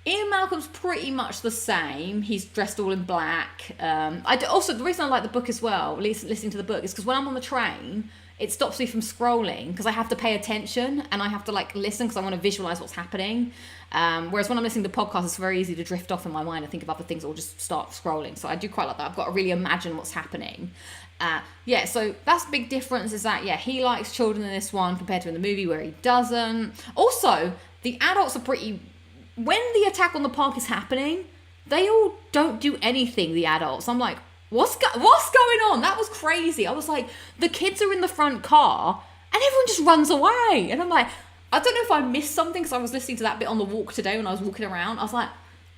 Ian Malcolm's pretty much the same. He's dressed all in black. Also, the reason I like the book as well, listening to the book, is because when I'm on the train, it stops me from scrolling because I have to pay attention and I have to like listen because I want to visualize what's happening. Whereas when I'm listening to podcasts, it's very easy to drift off in my mind and think of other things or just start scrolling. So I do quite like that. I've got to really imagine what's happening. So that's a big difference, is that, he likes children in this one compared to in the movie where he doesn't. Also, the adults are pretty... When the attack on the park is happening, they all don't do anything, the adults. I'm like, what's going on? That was crazy. I was like, the kids are in the front car and everyone just runs away. And I'm like, I don't know if I missed something because I was listening to that bit on the walk today when I was walking around. I was like,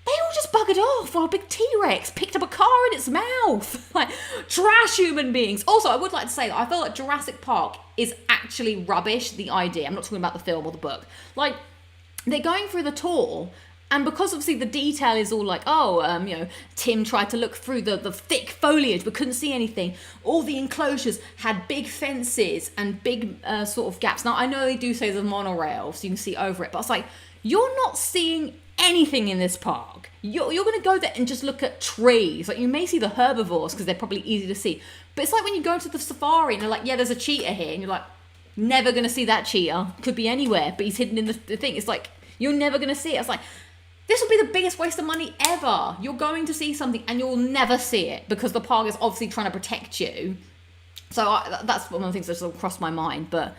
they all just buggered off while a big T-Rex picked up a car in its mouth. Like, trash human beings. Also, I would like to say that I feel like Jurassic Park is actually rubbish, the idea. I'm not talking about the film or the book. Like, they're going through the tour, and because obviously the detail is all like, Tim tried to look through the thick foliage but couldn't see anything. All the enclosures had big fences and big sort of gaps. Now, I know they do say there's a monorail, so you can see over it, but it's like, you're not seeing anything in this park. You're going to go there and just look at trees. Like, you may see the herbivores because they're probably easy to see. But it's like when you go to the safari and they're like, there's a cheetah here, and you're like, never going to see that cheetah. Could be anywhere, but he's hidden in the thing. It's like, you're never going to see it. It's like, this will be the biggest waste of money ever. You're going to see something and you'll never see it because the park is obviously trying to protect you. So that's one of the things that sort of crossed my mind. But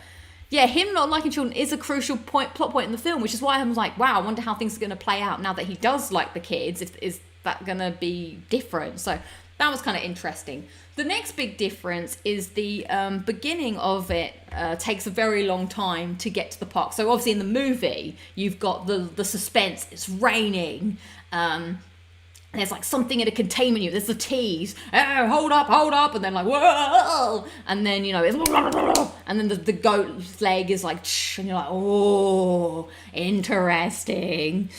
yeah, him not liking children is a crucial plot point in the film, which is why I'm like, wow, I wonder how things are going to play out now that he does like the kids. Is that going to be different? So that was kind of interesting. The next big difference is the beginning of it takes a very long time to get to the park. So obviously in the movie, you've got the suspense. It's raining. There's like something in a containment unit. There's the tease. Oh, hold up. And then like, whoa. And then, it's, and then the goat's leg is like, and you're like, oh, interesting.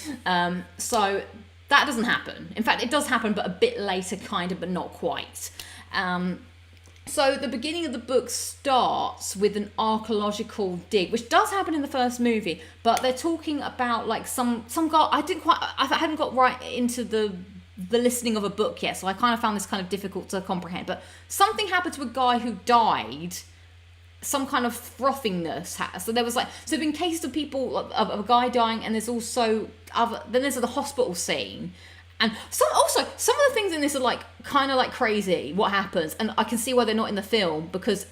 So that doesn't happen. In fact, it does happen, but a bit later, kind of, but not quite. So the beginning of the book starts with an archaeological dig, which does happen in the first movie, but they're talking about like some guy. I hadn't got right into the listening of a book yet, so I kind of found this kind of difficult to comprehend. But something happened to a guy who died some kind of frothingness. So there was like, so there've been cases of people, of a guy dying, and there's also then there's the hospital scene. And some of the things in this are like kind of like crazy what happens, and I can see why they're not in the film, because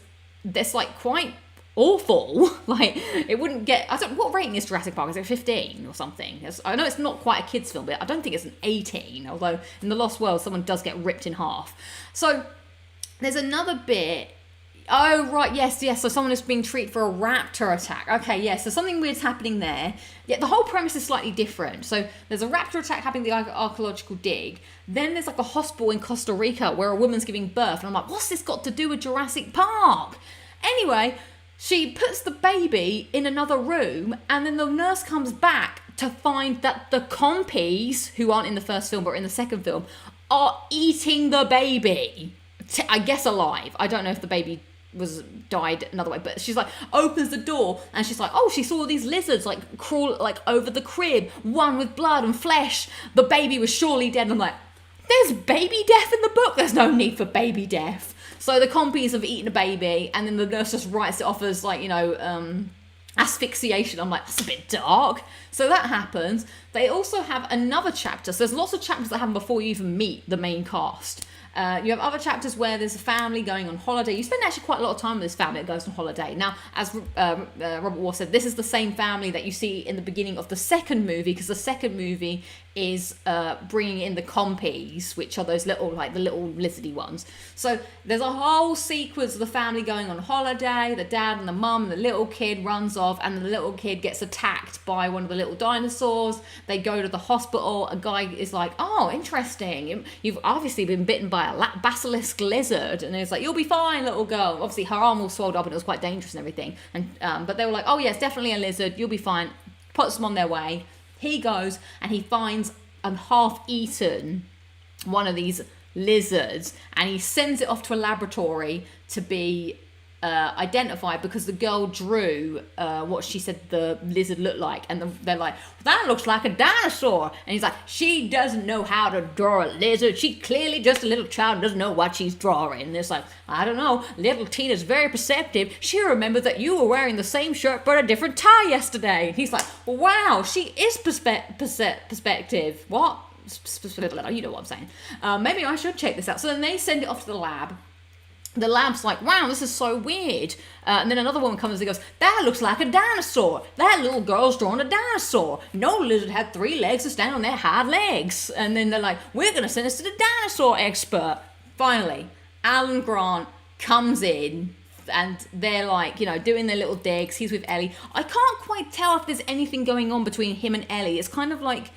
that's like quite awful. Like, it wouldn't get, I don't, what rating is Jurassic Park? Is it 15 or something? I know it's not quite a kid's film, but I don't think it's an 18, although in The Lost World someone does get ripped in half. So there's another bit. Oh, right, yes. So someone is being treated for a raptor attack. Okay, yes, so something weird's happening there. Yeah, the whole premise is slightly different. So there's a raptor attack happening at the archaeological dig. Then there's like a hospital in Costa Rica where a woman's giving birth. And I'm like, what's this got to do with Jurassic Park? Anyway, she puts the baby in another room, and then the nurse comes back to find that the compies, who aren't in the first film but are in the second film, are eating the baby. I guess alive. I don't know if the baby was died another way, but she's like, opens the door, and she's like, oh, she saw these lizards like crawl like over the crib, one with blood and flesh. The baby was surely dead. And I'm like, there's baby death in the book. There's no need for baby death. So the compies have eaten a baby, and then the nurse just writes it off as like, you know, asphyxiation. I'm like, that's a bit dark. So that happens. They also have another chapter. So there's lots of chapters that happen before you even meet the main cast. You have other chapters where there's a family going on holiday. You spend actually quite a lot of time with this family that goes on holiday. Now, as Robert Wall said, this is the same family that you see in the beginning of the second movie, because the second movie is bringing in the compies, which are those little, like the little lizardy ones. So there's a whole sequence of the family going on holiday. The dad and the mum and the little kid runs off, and the little kid gets attacked by one of the little dinosaurs. They go to the hospital. A guy is like, oh, interesting. You've obviously been bitten by a basilisk lizard. And it's like, you'll be fine, little girl. Obviously, her arm all swelled up and it was quite dangerous and everything. And but they were like, oh, yes, definitely a lizard. You'll be fine. Puts them on their way. He goes and he finds a half-eaten one of these lizards, and he sends it off to a laboratory to be identified, because the girl drew what she said the lizard looked like, and they're like, that looks like a dinosaur. And he's like, she doesn't know how to draw a lizard. She clearly just a little child, doesn't know what she's drawing. And it's like, I don't know, little Tina's very perceptive. She remembered that you were wearing the same shirt but a different tie yesterday. And he's like, wow, she is perspective. What? You know what I'm saying. Maybe I should check this out. So then they send it off to the lab. The lab's like, wow, this is so weird. And then another woman comes and goes, that looks like a dinosaur. That little girl's drawn a dinosaur. No lizard had 3 legs to stand on their hind legs. And then they're like, we're going to send this to the dinosaur expert. Finally, Alan Grant comes in, and they're like, you know, doing their little digs. He's with Ellie. I can't quite tell if there's anything going on between him and Ellie. It's kind of like,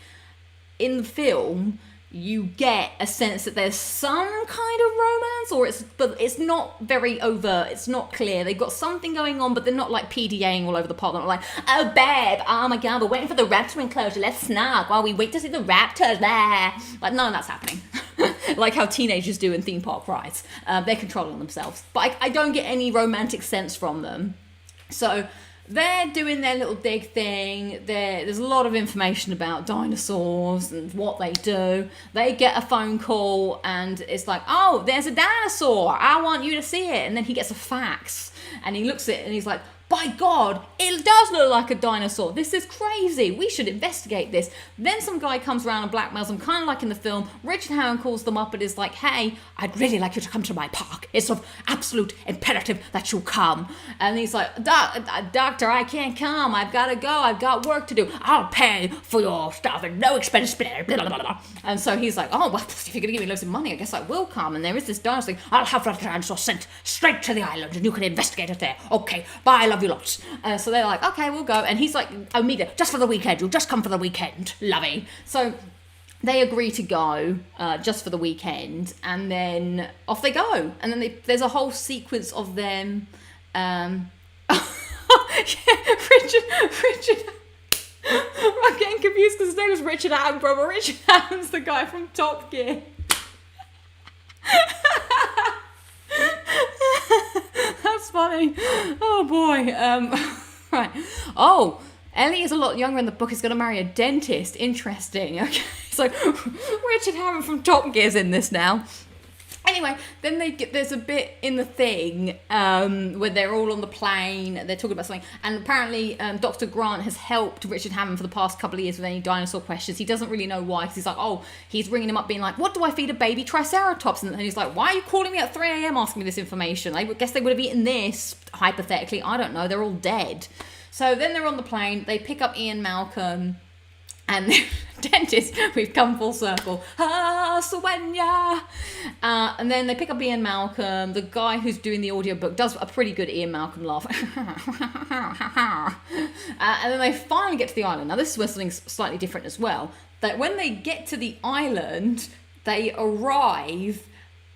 in the film, you get a sense that there's some kind of romance, but it's not very overt. It's not clear. They've got something going on, but they're not like PDAing all over the pot. They're not like, oh babe, oh my god, we're waiting for the raptor enclosure. Let's snug while we wait to see the raptors there. Like, none of that's happening. Like how teenagers do in theme park rides. They're controlling themselves, but I don't get any romantic sense from them. So they're doing their little dig thing. There's a lot of information about dinosaurs and what they do. They get a phone call, and it's like, oh, there's a dinosaur. I want you to see it. And then he gets a fax, and he looks at it, and he's like, by God, it does look like a dinosaur. This is crazy. We should investigate this. Then some guy comes around and blackmails them, kind of like in the film. Richard Hammond calls them up and is like, hey, I'd really like you to come to my park. It's of absolute imperative that you come. And he's like, doctor, I can't come. I've got to go. I've got work to do. I'll pay for your stuff at no expense. Blah, blah, blah, blah. And so he's like, oh, well, if you're going to give me loads of money, I guess I will come. And there is this dinosaur thing. I'll have that dinosaur sent straight to the island, and you can investigate it there. Okay, bye, love you lots. So they're like, okay, we'll go. And he's like, oh, Mika, just for the weekend. You'll just come for the weekend. Lovey. So they agree to go just for the weekend. And then off they go. And then there's a whole sequence of them. Richard. I'm getting confused because his name was Richard Attenborough, but Richard Attenborough's the guy from Top Gear. That's funny. Oh boy. Right. Oh, Ellie is a lot younger in the book. Is going to marry a dentist. Interesting. Okay. So Richard Hammond from Top Gear's in this now. Anyway, then there's a bit in the thing where they're all on the plane, they're talking about something, and apparently Dr. Grant has helped Richard Hammond for the past couple of years with any dinosaur questions. He doesn't really know why, because he's like, he's ringing him up being like, what do I feed a baby Triceratops? And he's like, why are you calling me at 3 a.m. asking me this information? I guess they would have eaten this, hypothetically. I don't know, they're all dead. So then they're on the plane, they pick up Ian Malcolm, and the dentist, we've come full circle. Suenya. And then they pick up Ian Malcolm. The guy who's doing the audiobook does a pretty good Ian Malcolm laugh. And then they finally get to the island. Now, this is where something's slightly different as well. That when they get to the island, they arrive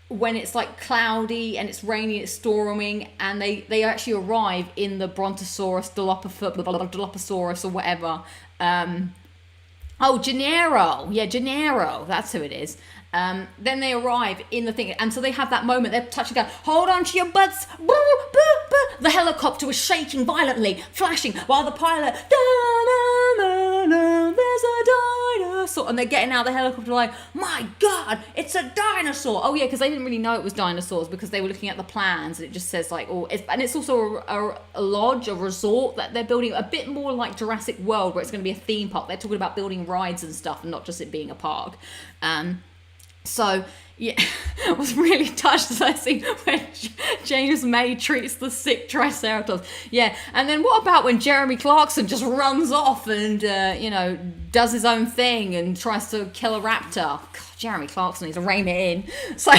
when it's like cloudy and it's rainy, it's storming, and they actually arrive in the Brontosaurus, Dilophosaurus or whatever. Gennaro. Yeah, Gennaro. That's who it is. Then they arrive in the thing, and so they have that moment. They're touching down. Hold on to your butts. The helicopter was shaking violently, flashing, while the pilot, there's a dinosaur. And they're getting out of the helicopter like, my God, it's a dinosaur. Oh, yeah, because they didn't really know it was dinosaurs because they were looking at the plans, and it just says like, and it's also a lodge, a resort that they're building, a bit more like Jurassic World, where it's going to be a theme park. They're talking about building rides and stuff, and not just it being a park. So, yeah, I was really touched as I see when James May treats the sick Triceratops. Yeah, and then what about when Jeremy Clarkson just runs off and, does his own thing and tries to kill a raptor? God, Jeremy Clarkson needs to rein it in. So,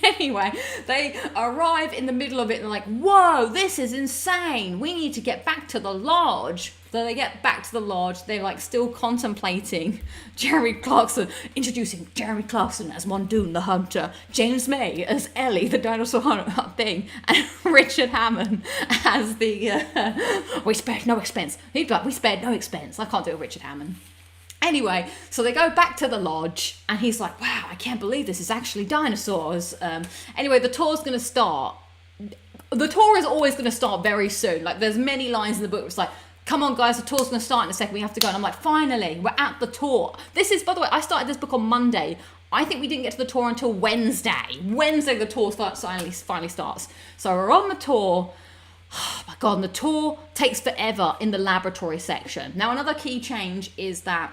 anyway, they arrive in the middle of it and they're like, whoa, this is insane. We need to get back to the lodge. So they get back to the lodge, they're like still contemplating Jeremy Clarkson, introducing Jeremy Clarkson as Mondoon the Hunter, James May as Ellie the dinosaur thing, and Richard Hammond as the, we spared no expense. He'd be like, we spared no expense. I can't do it with Richard Hammond. Anyway, so they go back to the lodge, and he's like, wow, I can't believe this is actually dinosaurs. Anyway, the tour's going to start. The tour is always going to start very soon. Like, there's many lines in the book where it's like, come on, guys, the tour's going to start in a second. We have to go. And I'm like, finally, we're at the tour. This is, by the way, I started this book on Monday. I think we didn't get to the tour until Wednesday. Wednesday, the tour finally starts. So we're on the tour. Oh, my God, and the tour takes forever in the laboratory section. Now, another key change is that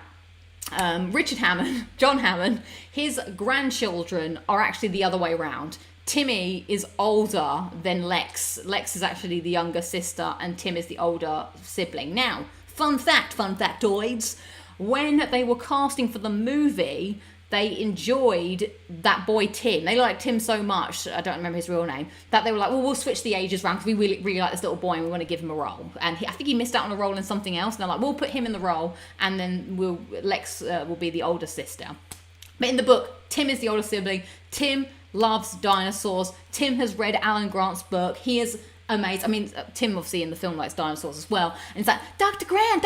Richard Hammond, John Hammond, his grandchildren are actually the other way around. Timmy is older than Lex. Lex is actually the younger sister, and Tim is the older sibling. Now, fun factoids. When they were casting for the movie, they enjoyed that boy Tim. They liked Tim so much, I don't remember his real name, that they were like, well, we'll switch the ages around because we really, really like this little boy and we want to give him a role. And I think he missed out on a role in something else. And they're like, we'll put him in the role, and then Lex will be the older sister. But in the book, Tim is the older sibling. Tim loves dinosaurs. Tim has read Alan Grant's book. He is amazed. I mean, Tim obviously in the film likes dinosaurs as well. And he's like, Dr. Grant.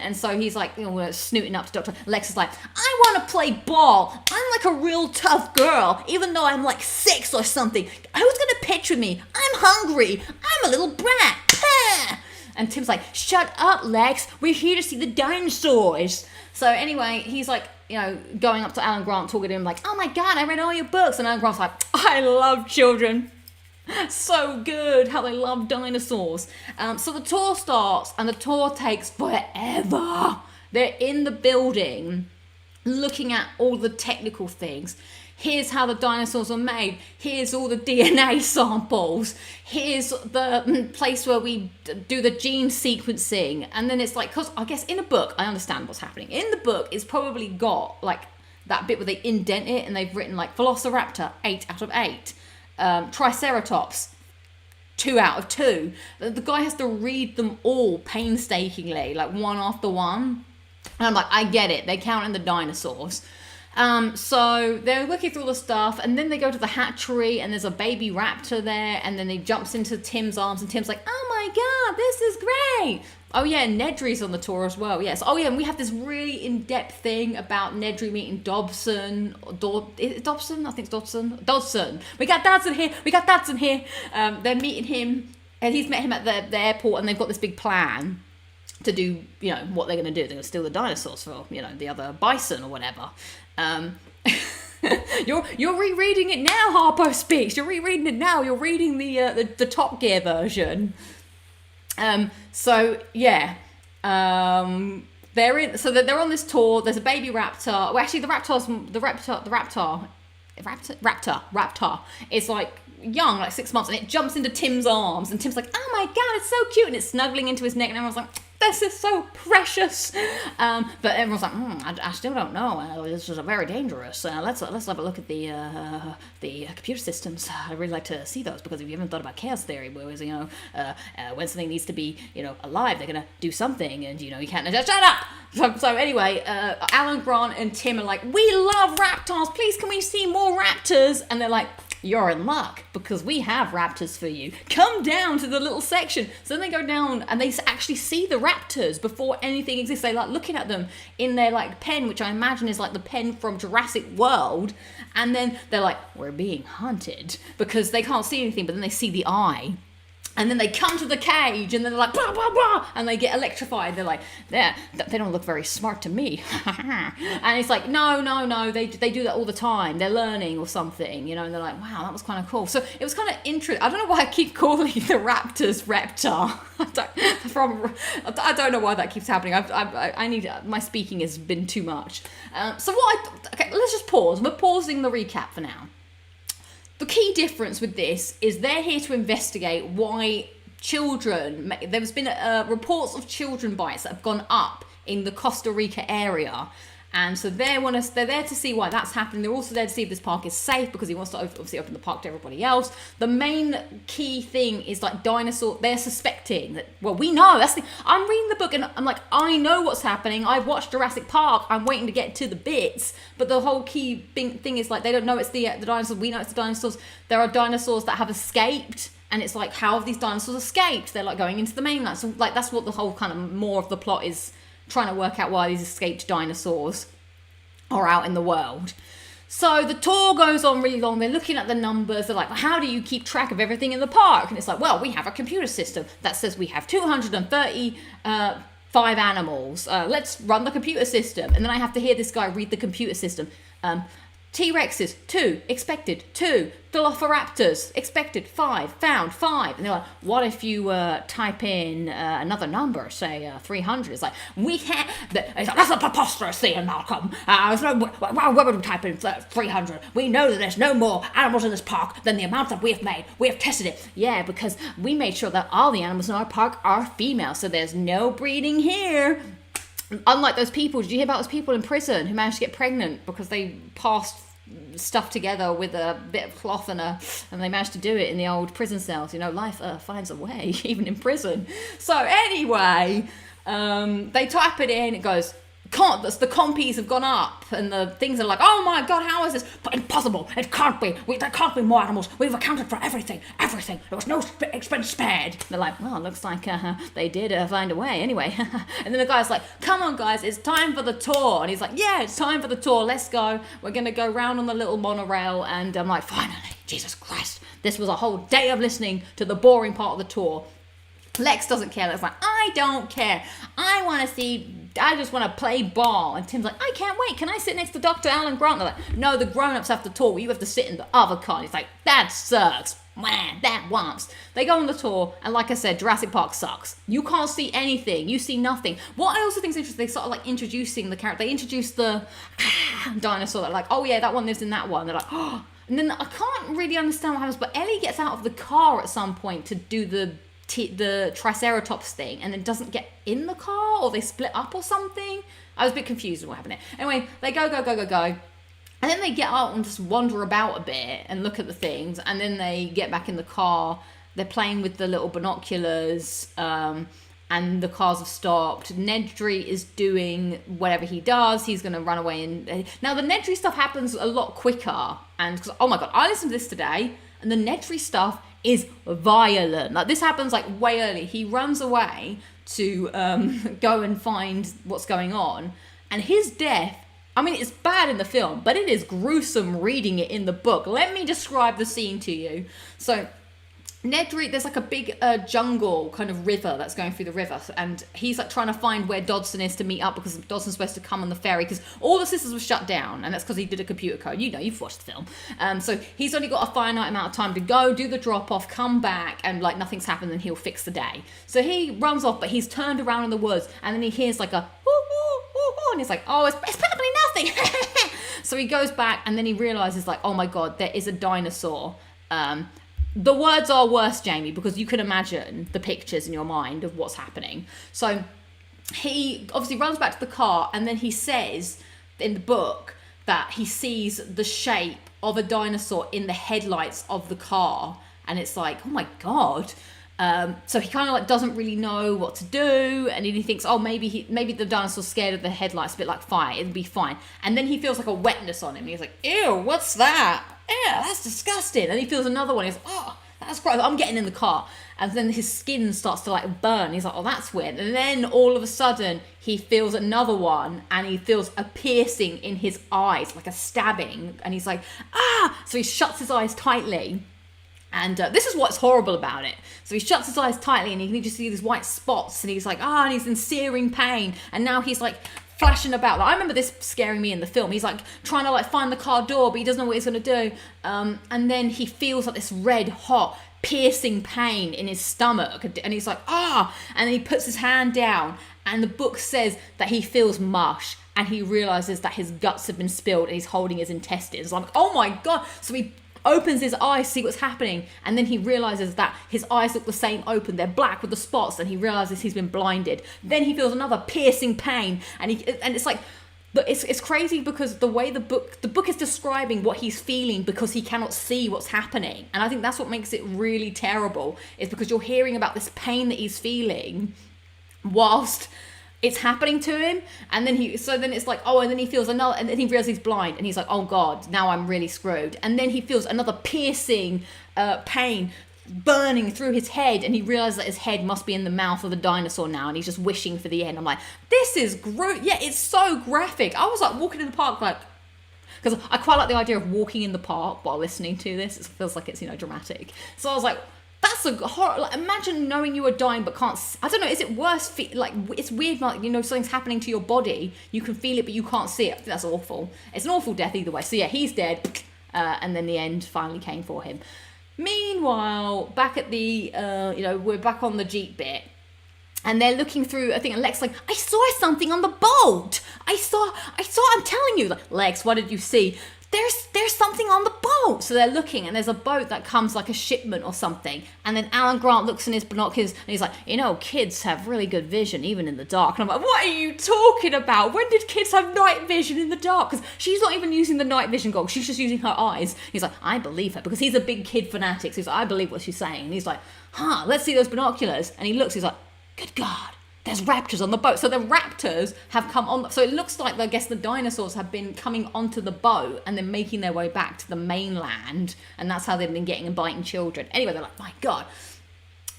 And so he's like, we're snooting up to Dr. Lex is like, I want to play ball. I'm like a real tough girl, even though I'm like 6 or something. Who's going to pitch with me? I'm hungry. I'm a little brat. Pah! And Tim's like, shut up, Lex. We're here to see the dinosaurs. So anyway, he's like, going up to Alan Grant, talking to him like, oh my God, I read all your books. And Alan Grant's like, I love children. So good how they love dinosaurs. So the tour starts, and the tour takes forever. They're in the building looking at all the technical things. Here's how the dinosaurs were made. Here's all the DNA samples. Here's the place where we do the gene sequencing. And then it's like, because I guess in a book, I understand what's happening. In the book, it's probably got like that bit where they indent it and they've written like Velociraptor, 8 out of 8. Triceratops, 2 out of 2. The guy has to read them all painstakingly, like one after one. And I'm like, I get it. They're counting the dinosaurs. So they're looking through all the stuff, and then they go to the hatchery, and there's a baby raptor there, and then he jumps into Tim's arms, and Tim's like, oh my God, this is great. Oh yeah, Nedry's on the tour as well, yes. Oh yeah, and we have this really in-depth thing about Nedry meeting Dobson. Is it Dobson? I think it's Dodson. Dodson. We got Dodson here. They're meeting him, and he's met him at the airport, and they've got this big plan to do, what they're going to do. They're going to steal the dinosaurs for, the other bison or whatever. You're rereading it now, Harpo Speaks. You're rereading it now. You're reading the Top Gear version. So yeah. They're on this tour. There's a baby raptor. Well, actually, the raptor is like young, like 6 months, and it jumps into Tim's arms, and Tim's like, "Oh my god, it's so cute!" and it's snuggling into his neck, and everyone's like, "This is so precious." But everyone's like, I still don't know. This is very dangerous. Let's have a look at the computer systems. I'd really like to see those, because if you haven't thought about chaos theory, where when something needs to be alive, they're gonna do something, and you can't just shut up. So anyway, Alan Grant and Tim are like, "We love raptors. Please, can we see more raptors?" And they're like, "You're in luck, because we have raptors for you. Come down to the little section." So then they go down and they actually see the raptors before anything exists. They like looking at them in their like pen, which I imagine is like the pen from Jurassic World. And then they're like, "We're being hunted," because they can't see anything, but then they see the eye. And then they come to the cage, and then they're like, "Blah, blah, blah," and they get electrified. They're like, they don't look very smart to me. And it's like, no, they do that all the time. They're learning or something, and they're like, "Wow, that was kind of cool." So it was kind of interesting. I don't know why I keep calling the raptors Reptar. I don't know why that keeps happening. I need, my speaking has been too much. Okay, let's just pause. We're pausing the recap for now. The key difference with this is they're here to investigate why children, there's been reports of children bites that have gone up in the Costa Rica area. And so they're there to see why that's happening. They're also there to see if this park is safe, because he wants to obviously open the park to everybody else. The main key thing is like dinosaur. They're suspecting that, well, we know. I'm reading the book and I'm like, I know what's happening. I've watched Jurassic Park. I'm waiting to get to the bits. But the whole key thing is like, they don't know it's the dinosaurs. We know it's the dinosaurs. There are dinosaurs that have escaped. And it's like, how have these dinosaurs escaped? They're like going into the mainland. So like, that's what the whole kind of more of the plot is, trying to work out why these escaped dinosaurs are out in the world. So the tour goes on really long. They're looking at the numbers. They're like, "How do you keep track of everything in the park?" And it's like, "Well, we have a computer system that says we have 235 animals. Let's run the computer system." And then I have to hear this guy read the computer system. T-Rexes, 2, expected, 2. Dilophoraptors, expected, 5, found, 5. And they're like, "What if you type in another number, say 300? It's like, "We can't," it's like, "That's a preposterous thing, Malcolm. Why would we type in 300? We know that there's no more animals in this park than the amount that we have made. We have tested it." "Yeah, because we made sure that all the animals in our park are female, so there's no breeding here." Unlike those people, did you hear about those people in prison who managed to get pregnant because they passed stuff together with a bit of cloth and they managed to do it in the old prison cells? Life finds a way, even in prison. So anyway, they type it in, it goes, the compies have gone up, and the things are like, "Oh my god, how is this? But impossible, it can't be, there can't be more animals, we've accounted for everything, there was no expense spared." They're like, "Well, it looks like they did find a way anyway." And then the guy's like, "Come on guys, it's time for the tour." And he's like, "Yeah, it's time for the tour, let's go, we're gonna go round on the little monorail." And I'm like, "Finally, Jesus Christ, this was a whole day of listening to the boring part of the tour." Lex doesn't care. Lex like, "I don't care. I just want to play ball." And Tim's like, "I can't wait. Can I sit next to Dr. Alan Grant?" They're like, "No, the grown-ups have to tour. You have to sit in the other car." And he's like, "That sucks. Man, that wumps." They go on the tour, and like I said, Jurassic Park sucks. You can't see anything. You see nothing. What I also think is interesting, they sort of like introducing the character. They introduce the dinosaur. They're like, "Oh yeah, that one lives in that one." They're like, "Oh." And then I can't really understand what happens, but Ellie gets out of the car at some point to do the Triceratops thing, and then doesn't get in the car, or they split up or something. I was a bit confused with what happened there. Anyway, they go, and then they get out and just wander about a bit and look at the things, and then they get back in the car. They're playing with the little binoculars, and the cars have stopped. Nedry is doing whatever he does. He's going to run away. And now the Nedry stuff happens a lot quicker, and oh my god, I listened to this today, and the Nedry stuff is violent. Like, this happens like way early. He runs away to go and find what's going on, and his death, I mean, it's bad in the film, but it is gruesome reading it in the book. Let me describe the scene to you. So There's like a big jungle kind of river that's going through the river, and he's like trying to find where Dodson is to meet up, because Dodson's supposed to come on the ferry, because all the systems were shut down, and that's because he did a computer code. You know, you've watched the film. So he's only got a finite amount of time to go, do the drop off, come back, and like nothing's happened, and he'll fix the day. So he runs off, but he's turned around in the woods, and then he hears like a woo woo woo woo, and he's like, oh, it's probably nothing. So he goes back, and then he realizes like, oh my god, there is a dinosaur. The words are worse, Jamie, because you can imagine the pictures in your mind of what's happening. So he obviously runs back to the car, and then he says in the book that he sees the shape of a dinosaur in the headlights of the car, and it's like, oh my god. So he kind of like doesn't really know what to do, and he thinks, oh, maybe the dinosaur's scared of the headlights, a bit like fire, it'll be fine. And then he feels like a wetness on him, and he's like, ew, what's that? Yeah, that's disgusting. And he feels another one. He's like, oh, that's gross. I'm getting in the car. And then his skin starts to like burn. He's like, oh, that's weird. And then all of a sudden he feels another one, and he feels a piercing in his eyes, like a stabbing. And he's like, ah! So he shuts his eyes tightly. And this is what's horrible about it. So he shuts his eyes tightly, and he can just see these white spots, and he's like, and he's in searing pain. And now he's like flashing about. Like, I remember this scaring me in the film. He's like trying to like find the car door, but he doesn't know what he's going to do. And then he feels like this red hot piercing pain in his stomach, and he's like, and then he puts his hand down, and the book says that he feels mush, and he realizes that his guts have been spilled, and he's holding his intestines. I'm like, oh my god. So he opens his eyes to see what's happening, and then he realizes that his eyes look the same open, they're black with the spots, and he realizes he's been blinded. Then he feels another piercing pain, and it's like, it's crazy, because the way the book is describing what he's feeling, because he cannot see what's happening. And I think that's what makes it really terrible, is because you're hearing about this pain that he's feeling whilst it's happening to him. And then it's like, and then he feels another, and then he realizes he's blind, and he's like, oh god, now I'm really screwed. And then he feels another piercing pain burning through his head, and he realizes that his head must be in the mouth of the dinosaur now, and he's just wishing for the end. I'm like, this is yeah, it's so graphic. I was like walking in the park, like, because I quite like the idea of walking in the park while listening to this. It feels like it's, dramatic. So I was like, that's a horror. Like, imagine knowing you are dying but can't. I don't know. Is it worse? Like, it's weird. Like, something's happening to your body. You can feel it, but you can't see it. I think that's awful. It's an awful death either way. So yeah, he's dead, and then the end finally came for him. Meanwhile, back at the, we're back on the Jeep bit, and they're looking through. I think Lex like, I saw something on the boat. I saw. I'm telling you, like, Lex, what did you see? There's something on the boat. So they're looking, and there's a boat that comes like a shipment or something. And then Alan Grant looks in his binoculars, and he's like, kids have really good vision even in the dark. And I'm like, what are you talking about? When did kids have night vision in the dark? Because she's not even using the night vision goggles. She's just using her eyes. He's like, I believe her, because he's a big kid fanatic. So he's like, I believe what she's saying. And he's like, let's see those binoculars. And he looks, he's like, good God, there's raptors on the boat. So the raptors have come on. So it looks like, I guess, the dinosaurs have been coming onto the boat and then making their way back to the mainland. And that's how they've been getting and biting children. Anyway, they're like, my God.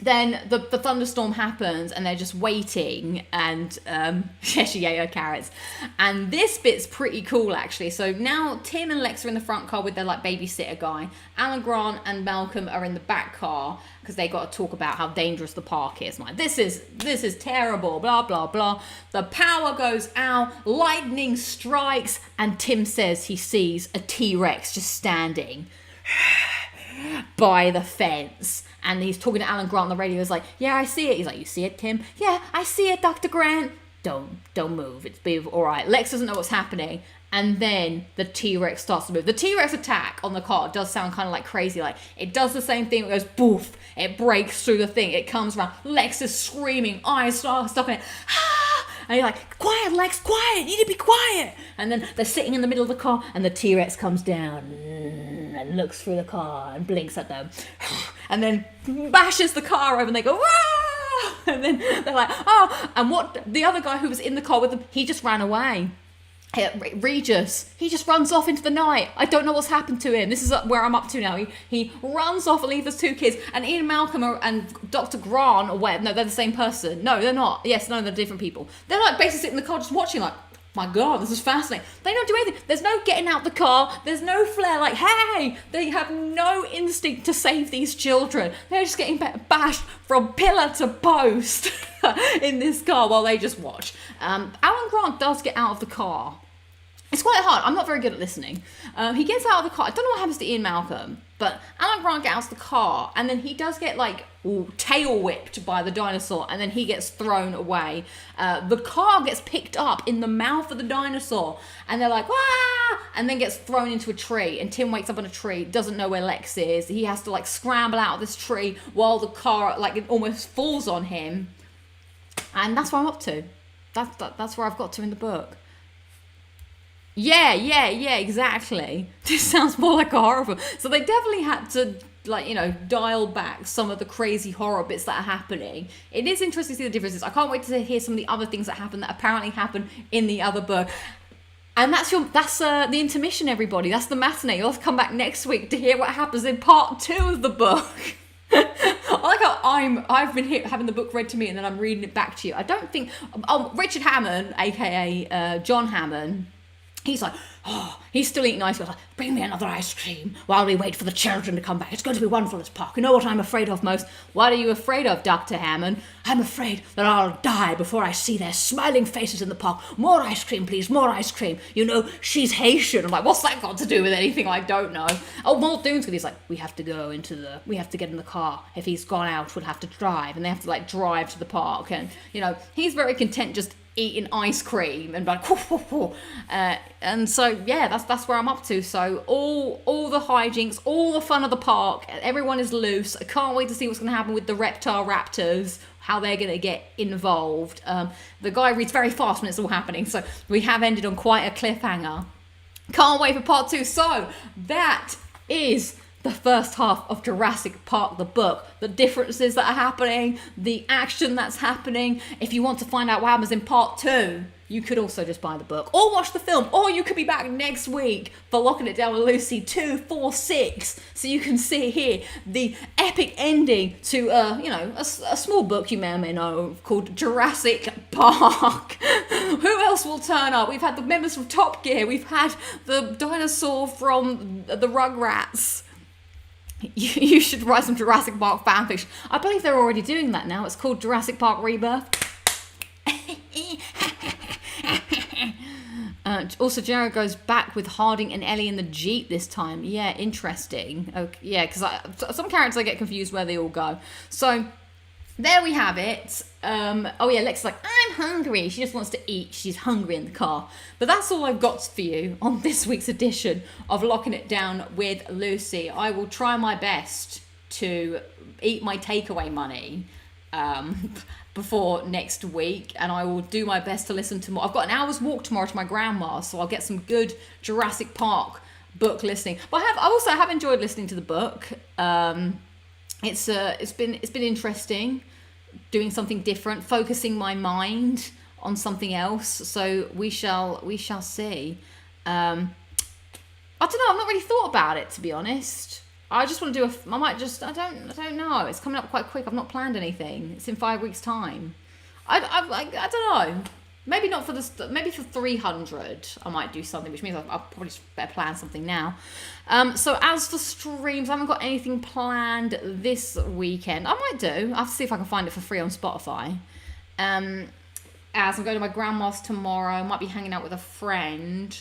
Then the thunderstorm happens, and they're just waiting, and she ate her carrots. And this bit's pretty cool, actually. So now Tim and Lex are in the front car with their like babysitter guy. Alan Grant and Malcolm are in the back car, because they got to talk about how dangerous the park is. Like, this is terrible, blah blah blah. The power goes out, lightning strikes, and Tim says he sees a T-Rex just standing by the fence. And he's talking to Alan Grant on the radio. He's like, yeah, I see it. He's like, you see it, Tim? Yeah, I see it, Dr. Grant. Don't move. It's be all right. Lex doesn't know what's happening. And then the T-Rex starts to move. The T-Rex attack on the car does sound kind of like crazy. Like, it does the same thing. It goes boof. It breaks through the thing. It comes around. Lex is screaming. Eyes start stuck in it. And you're like, quiet, Lex, quiet. You need to be quiet. And then they're sitting in the middle of the car, and the T-Rex comes down and looks through the car and blinks at them. And then bashes the car over, and they go, ah! And then they're like, oh. And what the other guy who was in the car with them, he just ran away. Regis, he just runs off into the night. I don't know what's happened to him. This is where I'm up to now. He runs off and leaves us two kids. And Ian Malcolm and Dr. Grant, or whatever, no, they're the same person. No, they're not. Yes, no, they're different people. They're like basically sitting in the car just watching, like, My God, this is fascinating. They don't do anything. There's no getting out the car. There's no flair like, hey, they have no instinct to save these children. They're just getting bashed from pillar to post in this car while they just watch. Alan Grant does get out of the car. It's quite hard. I'm not very good at listening. He gets out of the car. I don't know what happens to Ian Malcolm, but Alan Grant gets out of the car, and then he does get tail whipped by the dinosaur, and then he gets thrown away. The car gets picked up in the mouth of the dinosaur, and they're like, "Wah!" and then gets thrown into a tree. And Tim wakes up on a tree, doesn't know where Lex is. He has to scramble out of this tree while the car it almost falls on him. And that's where I'm up to. That's where I've got to in the book. Yeah, exactly. This sounds more like a horror film. So they definitely had to, dial back some of the crazy horror bits that are happening. It is interesting to see the differences. I can't wait to hear some of the other things that happen that apparently happen in the other book. And that's the intermission, everybody. That's the matinee. You'll have to come back next week to hear what happens in part 2 of the book. I like how I've been having the book read to me and then I'm reading it back to you. I don't think... Richard Hammond, aka John Hammond, he's like, he's still eating ice cream. He's like, bring me another ice cream while we wait for the children to come back. It's going to be wonderful, this park. You know what I'm afraid of most? What are you afraid of, Dr. Hammond? I'm afraid that I'll die before I see their smiling faces in the park. More ice cream, please, more ice cream. You know, she's Haitian. I'm like, what's that got to do with anything? I don't know. Oh, Muldoon's good. He's like, we have to get in the car. If he's gone out, we'll have to drive. And they have to drive to the park. And, he's very content just eating ice cream and and so that's where I'm up to. So all the hijinks, all the fun of the park, everyone is loose. I can't wait to see what's going to happen with the reptile raptors, how they're going to get involved. The guy reads very fast when it's all happening, so we have ended on quite a cliffhanger. Can't wait for part 2. So that is the first half of Jurassic Park, the book, the differences that are happening, the action that's happening. If you want to find out what happens in part 2, you could also just buy the book or watch the film, or you could be back next week for Locking It Down with Lucy 246, so you can see here the epic ending to a small book you may or may know called Jurassic Park. Who else will turn up? We've had the members from Top Gear, we've had the dinosaur from the Rugrats. You should write some Jurassic Park fanfiction. I believe they're already doing that now. It's called Jurassic Park Rebirth. Also, Jared goes back with Harding and Ellie in the Jeep this time. Yeah, interesting. Okay, yeah, because some characters I get confused where they all go. So there we have it. Lex is like, I'm hungry. She just wants to eat. She's hungry in the car. But that's all I've got for you on this week's edition of Locking It Down with Lucy. I will try my best to eat my takeaway money before next week, and I will do my best to listen to more. I've got an hour's walk tomorrow to my grandma's, so I'll get some good Jurassic Park book listening. But I have enjoyed listening to the book. It's been interesting doing something different, focusing my mind on something else. So we shall see. I don't know. I've not really thought about it, to be honest. I just want to do I don't know. It's coming up quite quick. I've not planned anything. It's in 5 weeks' time. I don't know. Maybe not for maybe for 300 I might do something, which means I'll probably just better plan something now. So as for streams, I haven't got anything planned this weekend. I might do. I have to see if I can find it for free on Spotify. As I'm going to my grandma's tomorrow, I might be hanging out with a friend.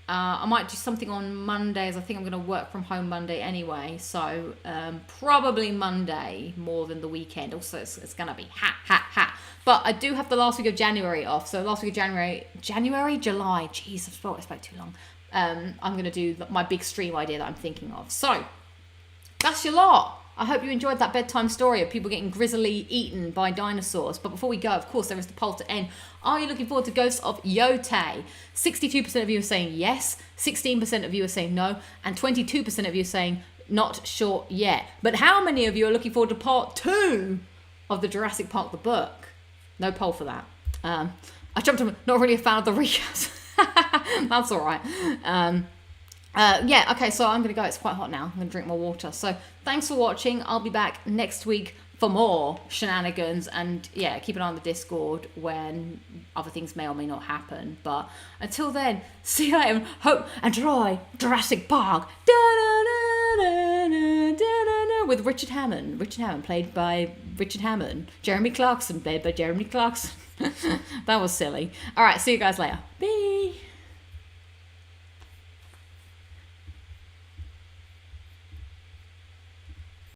I might do something on Mondays. I think I'm going to work from home Monday anyway. So probably Monday more than the weekend. Also, it's going to be ha. But I do have the last week of January off. So last week of July. Jeez, I've spoke too long. I'm going to do my big stream idea that I'm thinking of. So that's your lot. I hope you enjoyed that bedtime story of people getting grizzly eaten by dinosaurs. But before we go, of course, there is the poll to end. Are you looking forward to Ghosts of Yote? 62% of you are saying yes, 16% of you are saying no, and 22% of you are saying not sure yet. But how many of you are looking forward to part 2 of the Jurassic Park, the book? No poll for that. I jumped on, not really a fan of the recaps. That's all right. Okay, so I'm going to go. It's quite hot now. I'm going to drink more water. So thanks for watching. I'll be back next week for more shenanigans, and yeah, keep an eye on the Discord when other things may or may not happen. But until then, see you later. Hope and try Jurassic Park with Richard Hammond. Richard Hammond played by Richard Hammond. Jeremy Clarkson played by Jeremy Clarkson. That was silly. All right, see you guys later. Bye.